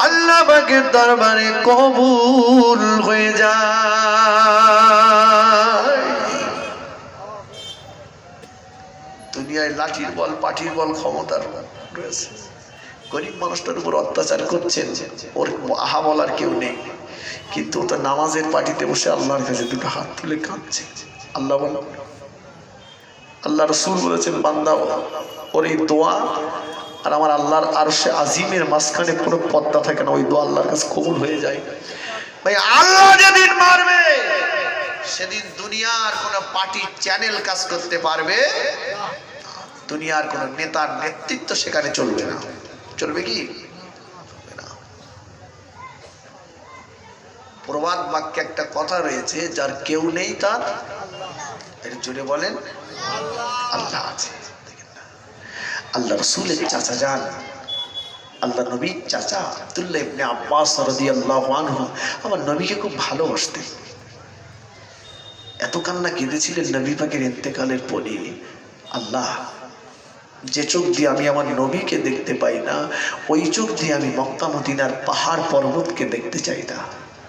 আল্লাহ পাকের দরবারে কবুল হয়ে যায়। দুনিয়ায় লাঠির বল, পাঠির বল, ক্ষমতার রয়েছে। গরিব মানুষটার উপর অত্যাচার করছেন, ওর আহা বলার কেউ নেই, কিন্তু তো নামাজের পাটিতে বসে আল্লাহর কাছে দুটো হাত তুলে কাঁদছে। আল্লাহ বলো, আল্লাহ রাসূল বলেছেন, বান্দা ওর এই দোয়া আর আমার আল্লাহর আরশে আজিমের মাঝখানে কোনো পর্দা থাকে না, ওই দোয়া আল্লাহর কাছে কবুল হয়ে যায়। ভাই, আল্লাহ যেদিন মারবে সেদিন দুনিয়ার কোনো পার্টির চ্যানেল কাজ করতে পারবে, দুনিয়ার কোনো নেতার নেতৃত্ব সেখানে চলবে না। চলবে কি? প্রবাদ বাক্যে একটা কথা রয়েছে, যার কেউ নেই তার, এটা জোরে বলেন, আল্লাহ আছে। আল্লাহ রাসূলের চাচা যান, আল্লাহ নবীর চাচা আব্দুল্লাহ ইবনে আব্বাস রাদিয়াল্লাহু আনহু আমার নবীকে খুব ভালোবাসতেন। এত কান্না কেঁদেছিলেন নবী পাকের ইন্তেকালের পরে, আল্লাহ যে চোখ দিয়ে আমি আমার নবীকে দেখতে পাই না, ওই চোখ দিয়ে আমি মক্কা মদিনার পাহাড় পর্বতকে দেখতে চাই না,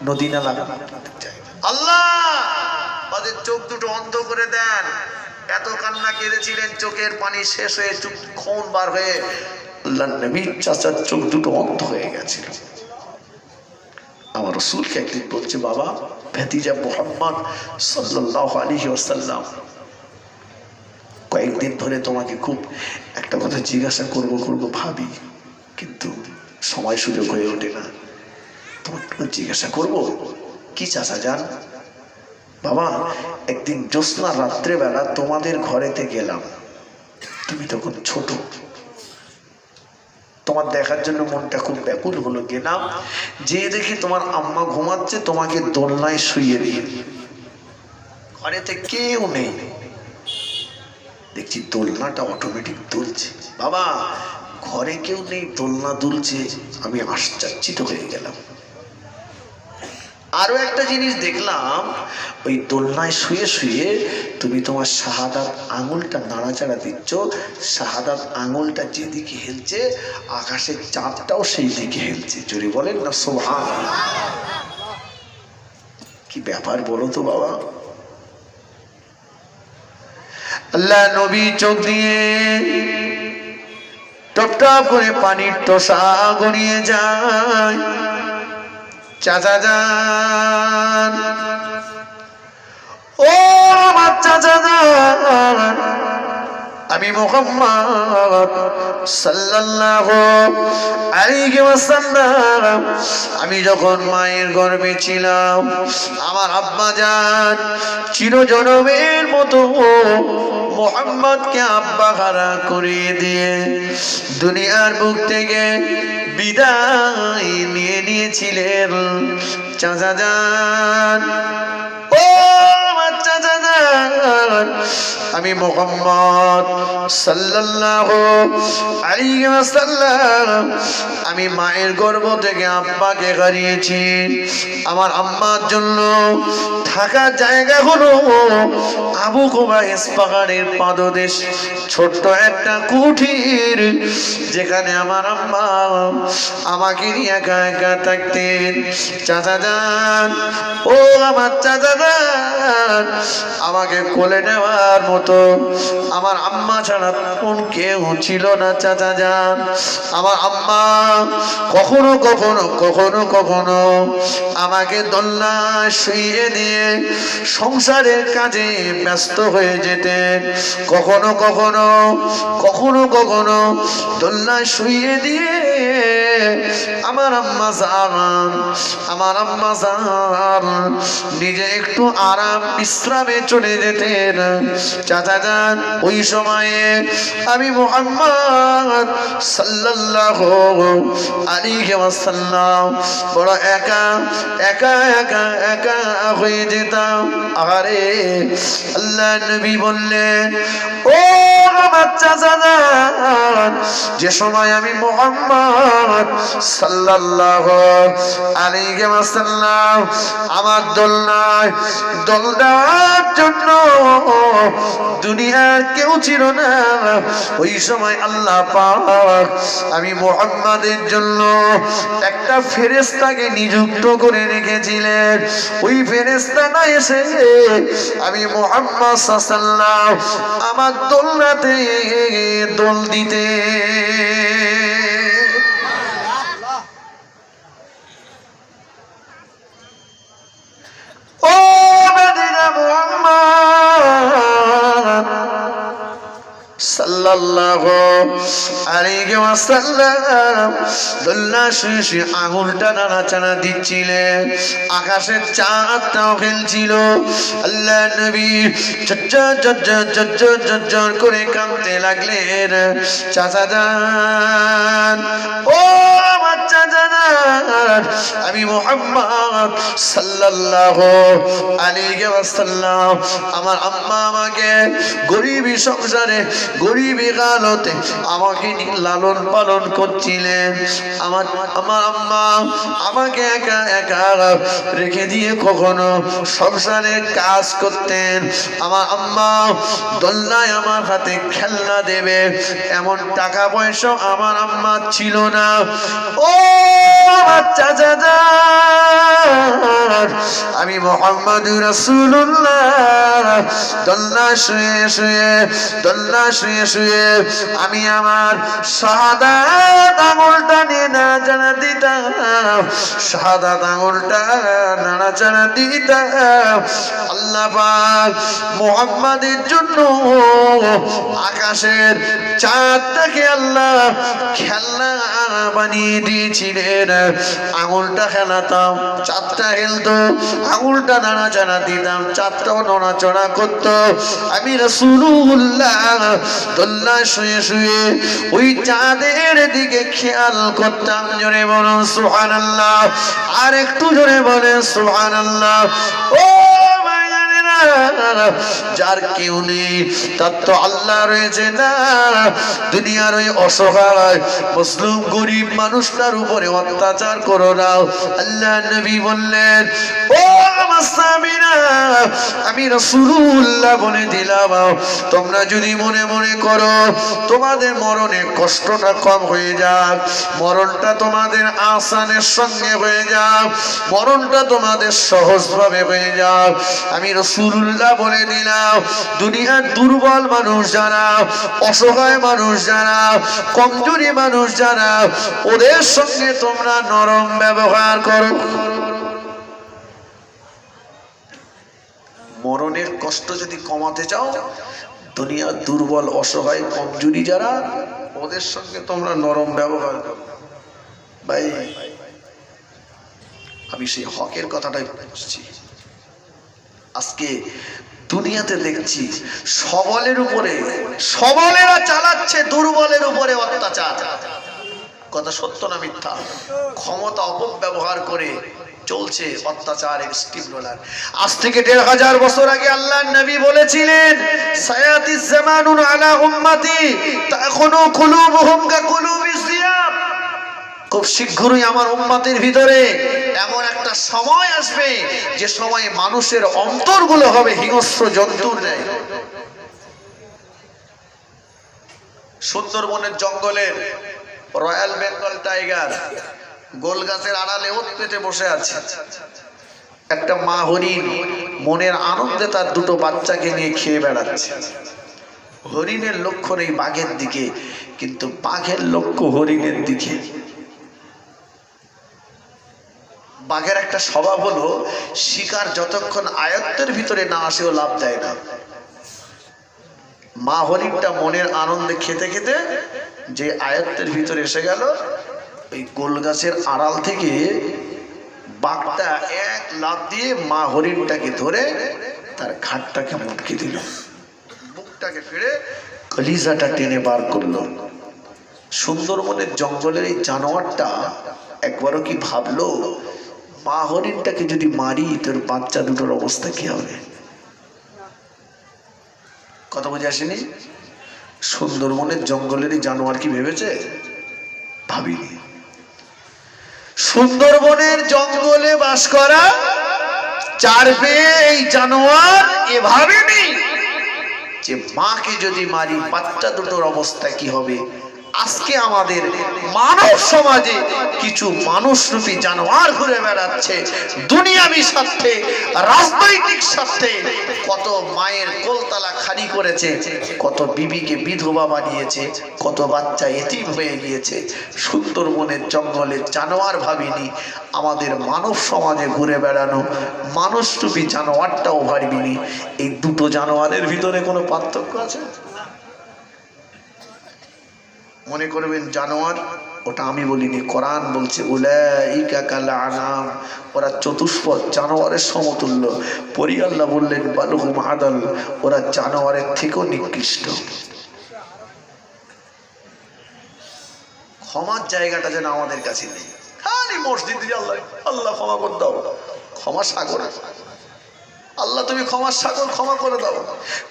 নদী নালা দেখতে চাই না। আল্লাহ ওদের চোখ দুটো অন্ধ করে দেন। এত কান্না কেঁদেছিলেন, চোখের পানি শেষ হয়ে চোখ খুন বার হয়ে আল্লাহ নবীর চাচার চোখ দুটো অন্ধ হয়ে গেছিল। আমার রাসূলকে একদিন বলছে, বাবা ভাতিজা মুহাম্মদ সাল্লাল্লাহু আলাইহি ওয়াসাল্লাম কয়েকদিন ধরে তোমাকে খুব একটা কথা জিজ্ঞাসা করব ভাবি, কিন্তু সময় সুযোগ হয়ে ওঠে না। তোমাকে জিজ্ঞাসা করব। কি চাচা যান? বাবা, একদিন জ্যোৎস্না রাত্রেবেলা তোমাদের ঘরেতে গেলাম, তুমি তখন ছোট, তোমার তোমার দেখার জন্য মনটা খুব ব্যাকুল হলো। গেলাম, যে দেখি তোমার আম্মা ঘুমাচ্ছে, তোমাকে দোলনায় শুইয়ে দিয়ে, ঘরেতে কেউ নেই, দেখছি দোলনাটা অটোমেটিক দুলছে। বাবা, ঘরে কেউ নেই, দোলনা দুলছে, আমি আশ্চর্যিত হয়ে গেলাম। আরো একটা জিনিস দেখলাম, ওই দোলনায় শুয়ে শুয়ে তুমি তোমার শাহাদাত আঙুলটা নাড়াচাড়া দিচ্ছ, শাহাদাত আঙুলটা যেদিকে হেলছে আকাশের চাঁদটাও সেই দিকে হেলছে। জোরে বলেন না সুবহানাল্লাহ। কি ব্যাপার বলো তো বাবা। আল্লাহ নবী চোখ দিয়ে টপ টপ করে পানির টোসা গড়িয়ে যায়। চাচা যান, ও আমার চাচা যান, আমি মুহাম্মদ সাল্লাল্লাহু আলাইহি ওয়াসাল্লাম, আমি যখন মায়ের গর্ভে ছিলাম, আমার আব্বা জান চিরজনমের মতো মুহাম্মদকে আব্বা হারা করে দিয়ে দুনিয়ার বুক থেকে বিদায় নিয়ে নিয়েছিলেন। চাচা যান, ও আমার চাচা যান, আমি মুহাম্মদ সাল্লাল্লাহু আলাইহি ওয়াসাল্লাম, আমি মায়ের গর্ভ থেকে আব্বাকে হারিয়েছি। আমার আম্মার জন্য থাকা জায়গা হলো আবু কুবাইস পাহাড়ের পাদদেশ, ছোট্ট একটা কুঠির, যেখানে আমার আম্মা আমাকে নিয়ে একা একা থাকতেন। চাচা যান, ও আমার চাচা যান, আমাকে কোলে নেওয়ার মতো আমার আম্মা ছাড়া কোন কেউ ছিল না। চাচা যান, আমার আম্মা কখনো কখনো কখনো কখনো আমাকে দোলনায় শুইয়ে দিয়ে সংসারের কাজে ব্যস্ত হয়ে যেতেন। কখনো কখনো কখনো কখনো দোলনায় শুইয়ে দিয়ে আমার আম্মা জান নিজে একটু আরাম বিশ্রামে চলে যেতেন। চাচা যান, ওই সময়ে আমি মুহাম্মদ সাল্লাল্লাহু আলাইহি ওয়াসাল্লাম বড় একা একা একা একা হয়ে যেতাম। আরে আল্লাহ নবী বললেন, ও আমার চাচা যান, যে সময় আমি মুহাম্মদ সাল্লাল্লাহু আলাইহি ওয়াসাল্লাম আমার দোলনায় দোল দেওয়ার জন্য দুনিয়ার কেউ ছিল না, ওই সময় আল্লাহ পাক আমি মুহাম্মাদের জন্য একটা ফেরেশতাকে নিযুক্ত করে রেখেছিলেন। ওই ফেরেশতা না এসে আমি মুহাম্মদ সাল্লাল্লাহু আমার দোলনাতে দোল দিতে। ও মদিনা মুহাম্মদ সাল্লাল্লাহু আলাইহি ওয়াসাল্লাম দোলনা শুয়ে শুয়ে আঙুলটা নাড়াচাড়া দিচ্ছিলেন, আকাশের চাঁদটাও খেলছিল। আল্লাহ নবী ঝরঝর করে কাঁদতে লাগলেন। চাচা যান, ও আমার চাচা যান, আমি মুহাম্মদ সাল্লাল্লাহু আলাইহি ওয়াসাল্লাম আমার আম্মা আমাকে গরিবী সংসারে গরিবী হালতে আমাকে লালন পালন করছিলেন। আমার আম্মা আমাকে একা একা রেখে দিয়ে কখনো সংসারের কাজ করতেন। আমার আম্মা দোলনায় আমার হাতে খেলনা দেবে এমন টাকা পয়সা আমার আম্মা ছিল না। ও আমার চাচা যান, আমি মুহাম্মদুর রাসূলুল্লাহ দোলনা শুয়ে শুয়ে আমি আমার শাহাদাত আঙুলটা নিয়ে নাড়াচাড়া দিতাম, শাহাদাত আঙুলটা নাড়াচাড়া দিতাম। আল্লাহ পাক মুহাম্মাদের জন্য আকাশের চাঁদটাকে আল্লাহ খেলনা বানিয়ে দিয়েছিলেন। আঙুলটা খেলাতাম, চাঁদটা হেলতো, আঙুলটা নাড়াচাড়া দিতাম, চাঁদটাও নড়াচড়া করতো। আমি রাসূলুল্লাহ দোলনায় শুয়ে শুয়ে ওই চাঁদের দিকে খেয়াল করতাম। জোরে বলুন সুবহানাল্লাহ, আর একটু জোরে বলেন সুবহানাল্লাহ। ও যার কেউ নেই তার তো আল্লাহ রয়েছে না। দুনিয়ার ওই অসহায় মুসলিম গরিব মানুষটার উপরে অত্যাচার করো না। আল্লাহ নবী বললেন, ও মাসামিনা, আমি রাসূলুল্লাহ বলে দিলাম, তোমরা যদি মনে মনে করো তোমাদের মরণে কষ্টটা কম হয়ে যাক, মরণটা তোমাদের আসানের সঙ্গে হয়ে যাক, মরণটা তোমাদের সহজভাবে হয়ে যাক, আমি রাসূলুল্লাহ বলে দিলাম, দুনিয়ার দুর্বল মানুষ যারা, অসহায় মানুষ যারা, কমজোরি মানুষ যারা, ওদের সঙ্গে তোমরা নরম ব্যবহার করো। মরণের কষ্ট যদি কমাতে চাও, দুনিয়ার দুর্বল অসহায় কমজোরি যারা, ওদের সঙ্গে তোমরা নরম ব্যবহার করো। ভাই, আমি সেই হকের কথাটাই বলছি। আজকে দুনিয়াতে দেখছি সবলের উপরে, সবলেরা চালাচ্ছে দুর্বলের উপরে অত্যাচার। কথা সত্য না মিথ্যা? ক্ষমতা অপব্যবহার করে চলছে অত্যাচারের স্টিম রোলার। আজ থেকে ১৫০০ বছর আগে আল্লাহর নবী বলেছিলেন, সায়াতিজ জামানুন আলা উম্মতি তাকুনু কুলুবুহুম কাকুলুবিজ জিয়াব। খুব শীঘ্রই আমার উম্মতের ভিতরে এমন একটা সময় আসবে যে সময়ে মানুষের অন্তরগুলো হবে হিংস্র জন্তুর ন্যায়। সুন্দরবনের জঙ্গলের রয়্যাল বেঙ্গল টাইগার গোল গাছের আড়ালে ওত পেতে বসে আছে। একটা মা হরিণ মনের আনন্দে তার দুটো বাচ্চাকে নিয়ে খেয়ে বেড়াচ্ছে। হরিণের লক্ষ্য নেই বাঘের দিকে, কিন্তু বাঘের লক্ষ্য হরিণের দিকে। বাঘের একটা স্বভাব হলো, শিকার যতক্ষণ আয়ত্তের ভিতরে না আসেও লাভ দেয় না। মা হরিণটা মনের আনন্দে খেতে খেতে যে আয়ত্তের ভিতরে এসে গেল, ওই গোল গাছের আড়াল থেকে বাঘটা এক লাফ দিয়ে মা হরিণটাকে ধরে তার ঘাটটাকে মুটকে দিল, বুকটাকে ফিরে কলিজাটা টেনে বার করলো। সুন্দরবনের জঙ্গলের এই জানোয়ারটা একবারও কি ভাবলো, মা হরিণটাকে যদি মারি তোর বাচ্চা দুটোর অবস্থা কি হবে? কথা বুঝে আসেনি? সুন্দরবনের জঙ্গলের এই জানোয়ার কি ভেবেছে? ভাবিনি। সুন্দরবনের জঙ্গলে বাস করা চার পেয়ে এই জানোয়ার এ ভাবেনি যে মাকে যদি মারি বাচ্চা দুটোর অবস্থা কি হবে। আজকে আমাদের মানব সমাজে কিছু মানুষরূপী জানোয়ার ঘুরে বেড়াচ্ছে দুনিয়াবি স্বার্থে, রাজনৈতিক স্বার্থে। কত মায়ের কোলতালা খালি করেছে, কত বিবিকে বিধবা বানিয়েছে, কত বাচ্চা এতিম হয়ে গিয়েছে। সুন্দরবনের জঙ্গলের জানোয়ার ভাবিনি আমাদের মানব সমাজে ঘুরে বেড়ানো মানুষরূপী জানোয়ারটাও ভাবিনি। এই দুটো জানোয়ারের ভিতরে কোনো পার্থক্য আছে? মনে করবেন জানোয়ার, ওটা আমি বলিনি, কোরআন বলছে উলাইকা কাল আনাম, ওরা চতুষ্পদ জানোয়ারের সমতুল্য। পরি আল্লাহ বললেন বালহুম আদাল, ওরা জানোয়ারের থেকেও নিকৃষ্ট। ক্ষমার জায়গাটা যেন আমাদের কাছে নেই। খালি মসজিদ দিয়ে আল্লাহ আল্লাহ ক্ষমা করে দাও, ক্ষমা সাগর। আল্লাহ তুমি ক্ষমার সাগর, ক্ষমা করে দাও।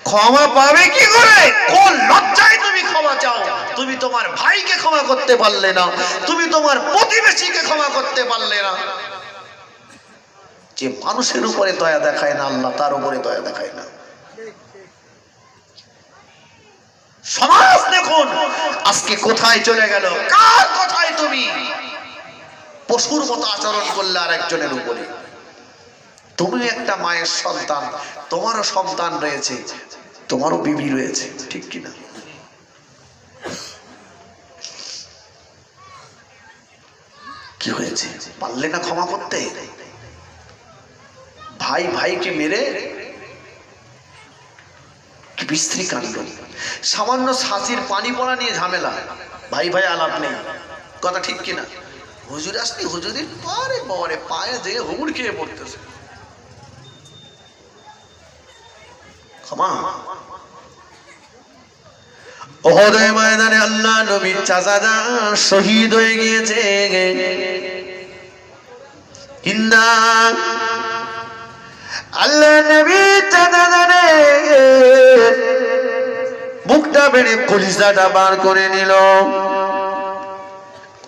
ক্ষমা পাবে কি করে? কোন লজ্জায় তুমি ক্ষমা চাও? তুমি তোমার ভাইকে ক্ষমা করতে পারলে না, তুমি তোমার প্রতিবেশীকে ক্ষমা করতে পারলে না। যে মানুষের উপরে দয়া দেখায় না আল্লাহ তার উপরে দয়া দেখায় না। সমাজ দেখুন আজকে কোথায় চলে গেল। কার কথায় তুমি পশুর মতো আচরণ করলে আর একজনের উপরে? তুমি একটা মায়ের সন্তান, তোমারও সন্তান রয়েছে, তোমারও বিবি রয়েছে, ঠিক কিনা? কি হয়েছে? পারলে না ক্ষমা করতে? ভাই ভাইকে মেরে কি বিস্ত্রী কাণ্ড। সামান্য ছাঁচির পানি পড়া নিয়ে ঝামেলা, ভাই ভাই আলাপ নেই, কথা ঠিক কিনা? হুজুর আসনি, হুজুরের পরে পরে পায়ে দিয়ে হুড় খেয়ে পড়তেছে। ক্ষমা ওহদের ময়দানে আল্লাহ নবীর চাচারা শহীদ হয়ে গিয়েছে। হিন্দা আল্লাহ নবীর চাচারা বুকটা বেড়ে কলিজাটা বার করে নিল।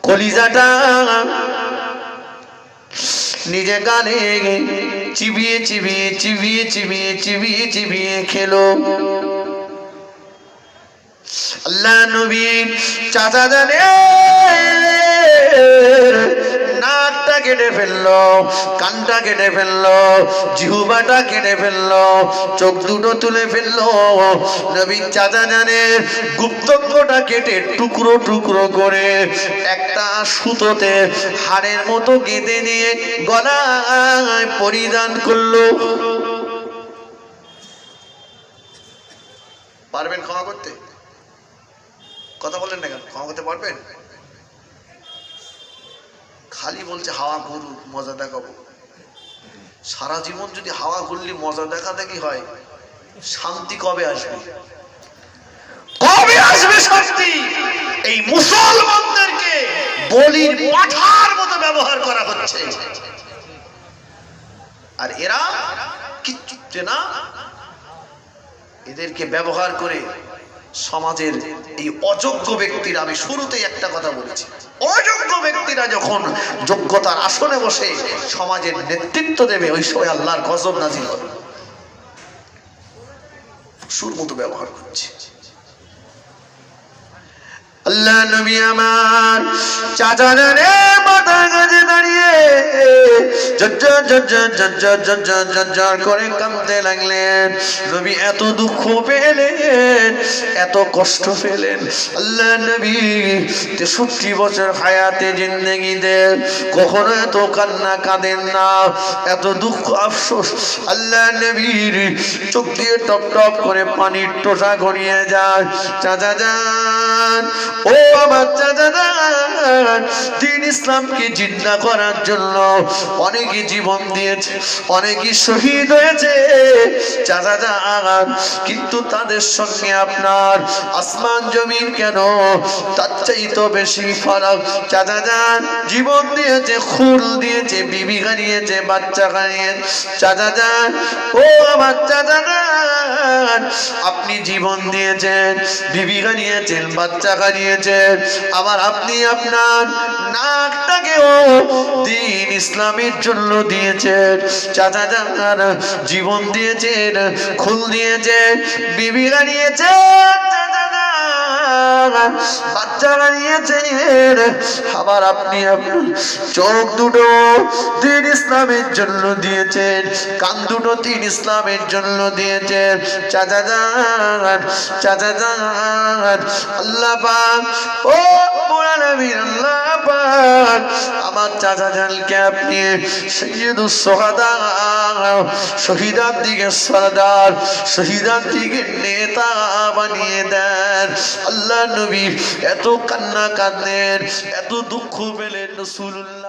কলিজাটা নিজে গানে চিবিয়ে চিবিয়ে চিবিয়ে চিবিয়ে চিবিয়ে চিবিয়ে খেলো। আল্লাহ নবী চাচা জানে নাকটা কেটে ফেললো, কানটা কেটে ফেললো, জিহ্বাটা কেটে ফেললো, চোখ দুটো তুলে ফেললো। নবী চাচা জানে গুপ্তঙ্গটা কেটে টুকরো টুকরো করে একটা সুতোতে হাড়ের মতো গেঁথে নিয়ে গলায় পরিধান করলো। পারবেন ক্ষমা করতে? কথা বলেন না কেন? ক্ষমা করতে পারবেন? খালি বলছে হাওয়া ঘুরুক, মজা দেখাবো। সারা জীবন যদি হাওয়া ঘুরলি মজা দেখা দেখি হয়, শান্তি কবে আসবে? কবে আসবে শান্তি? এই মুসলমানদেরকে বলির পাঠার মতো ব্যবহার করা হচ্ছে, আর এরা কিচ্ছু না। এদেরকে ব্যবহার করে সমাজের এই অযোগ্য ব্যক্তিরা, আমি শুরুতেই একটা কথা বলেছি, অযোগ্য ব্যক্তিরা যখন যোগ্যতার আসনে বসে সমাজের নেতৃত্ব দেবে, ওই সময় আল্লাহর গজব নাজিল হবে। পশুর মতো ব্যবহার করছে। আল্লাহ নবী আমার চাচা জানে মাথার কাছে দাঁড়িয়ে ঝরঝর করে কাঁদতে লাগলেন। নবী এত দুঃখ পেলেন, এত কষ্ট পেলেন। আল্লাহ নবী 63 বছর হায়াতে জিন্দেগিতে কখনো এত কান্না কাঁদেন না, এত দুঃখ আফসোস। আল্লাহ নবীর চোখ দিয়ে টপ টপ করে পানির টোসা গড়িয়ে যায়। চাচা যান, ও আমার চাচা যান, দ্বীন ইসলামকে জিন্দা করার জন্য অনেকে জীবন দিয়েছে, অনেকে শহীদ হয়েছে চাচা যান, কিন্তু তাদের সঙ্গে আপনার আসমান জমিন কেন, তার চাইতে বেশি ফারাক। চাচা যান জীবন দিয়েছে, খুন দিয়েছে, বিবি হারিয়েছে, বাচ্চা হারিয়েছে। চাচা যান, ও আমার চাচা যান, আপনি জীবন দিয়েছেন, বিবি হারিয়েছেন, বাচ্চা হারিয়েছেন, আবার আপনি আপনার নাকটাকেও দ্বীন ইসলামের জন্য দিয়েছেন। চাচা যান জীবন দিয়েছেন, খুন দিয়েছেন, বিবি হারিয়েছেন, বাচ্চা হারিয়েছেন, আবার আপনি আপনার চোখ দুটো দ্বীন ইসলামের জন্য দিয়েছেন, কান দুটো দ্বীন ইসলামের জন্য দিয়েছেন। চাচা যান, চাচা যান, আল্লাহ পাক, ও নবীর আল্লাহ পাক আমার চাচা জানকে আপনি সাইয়্যিদুস শুহাদা, শহীদার দিকে সরদার, শহীদার দিকে নেতা বানিয়ে দেন। আল্লাহ নবী এত কান্না কাঁদেন, এত দুঃখ পেলেন রাসূলুল্লাহ।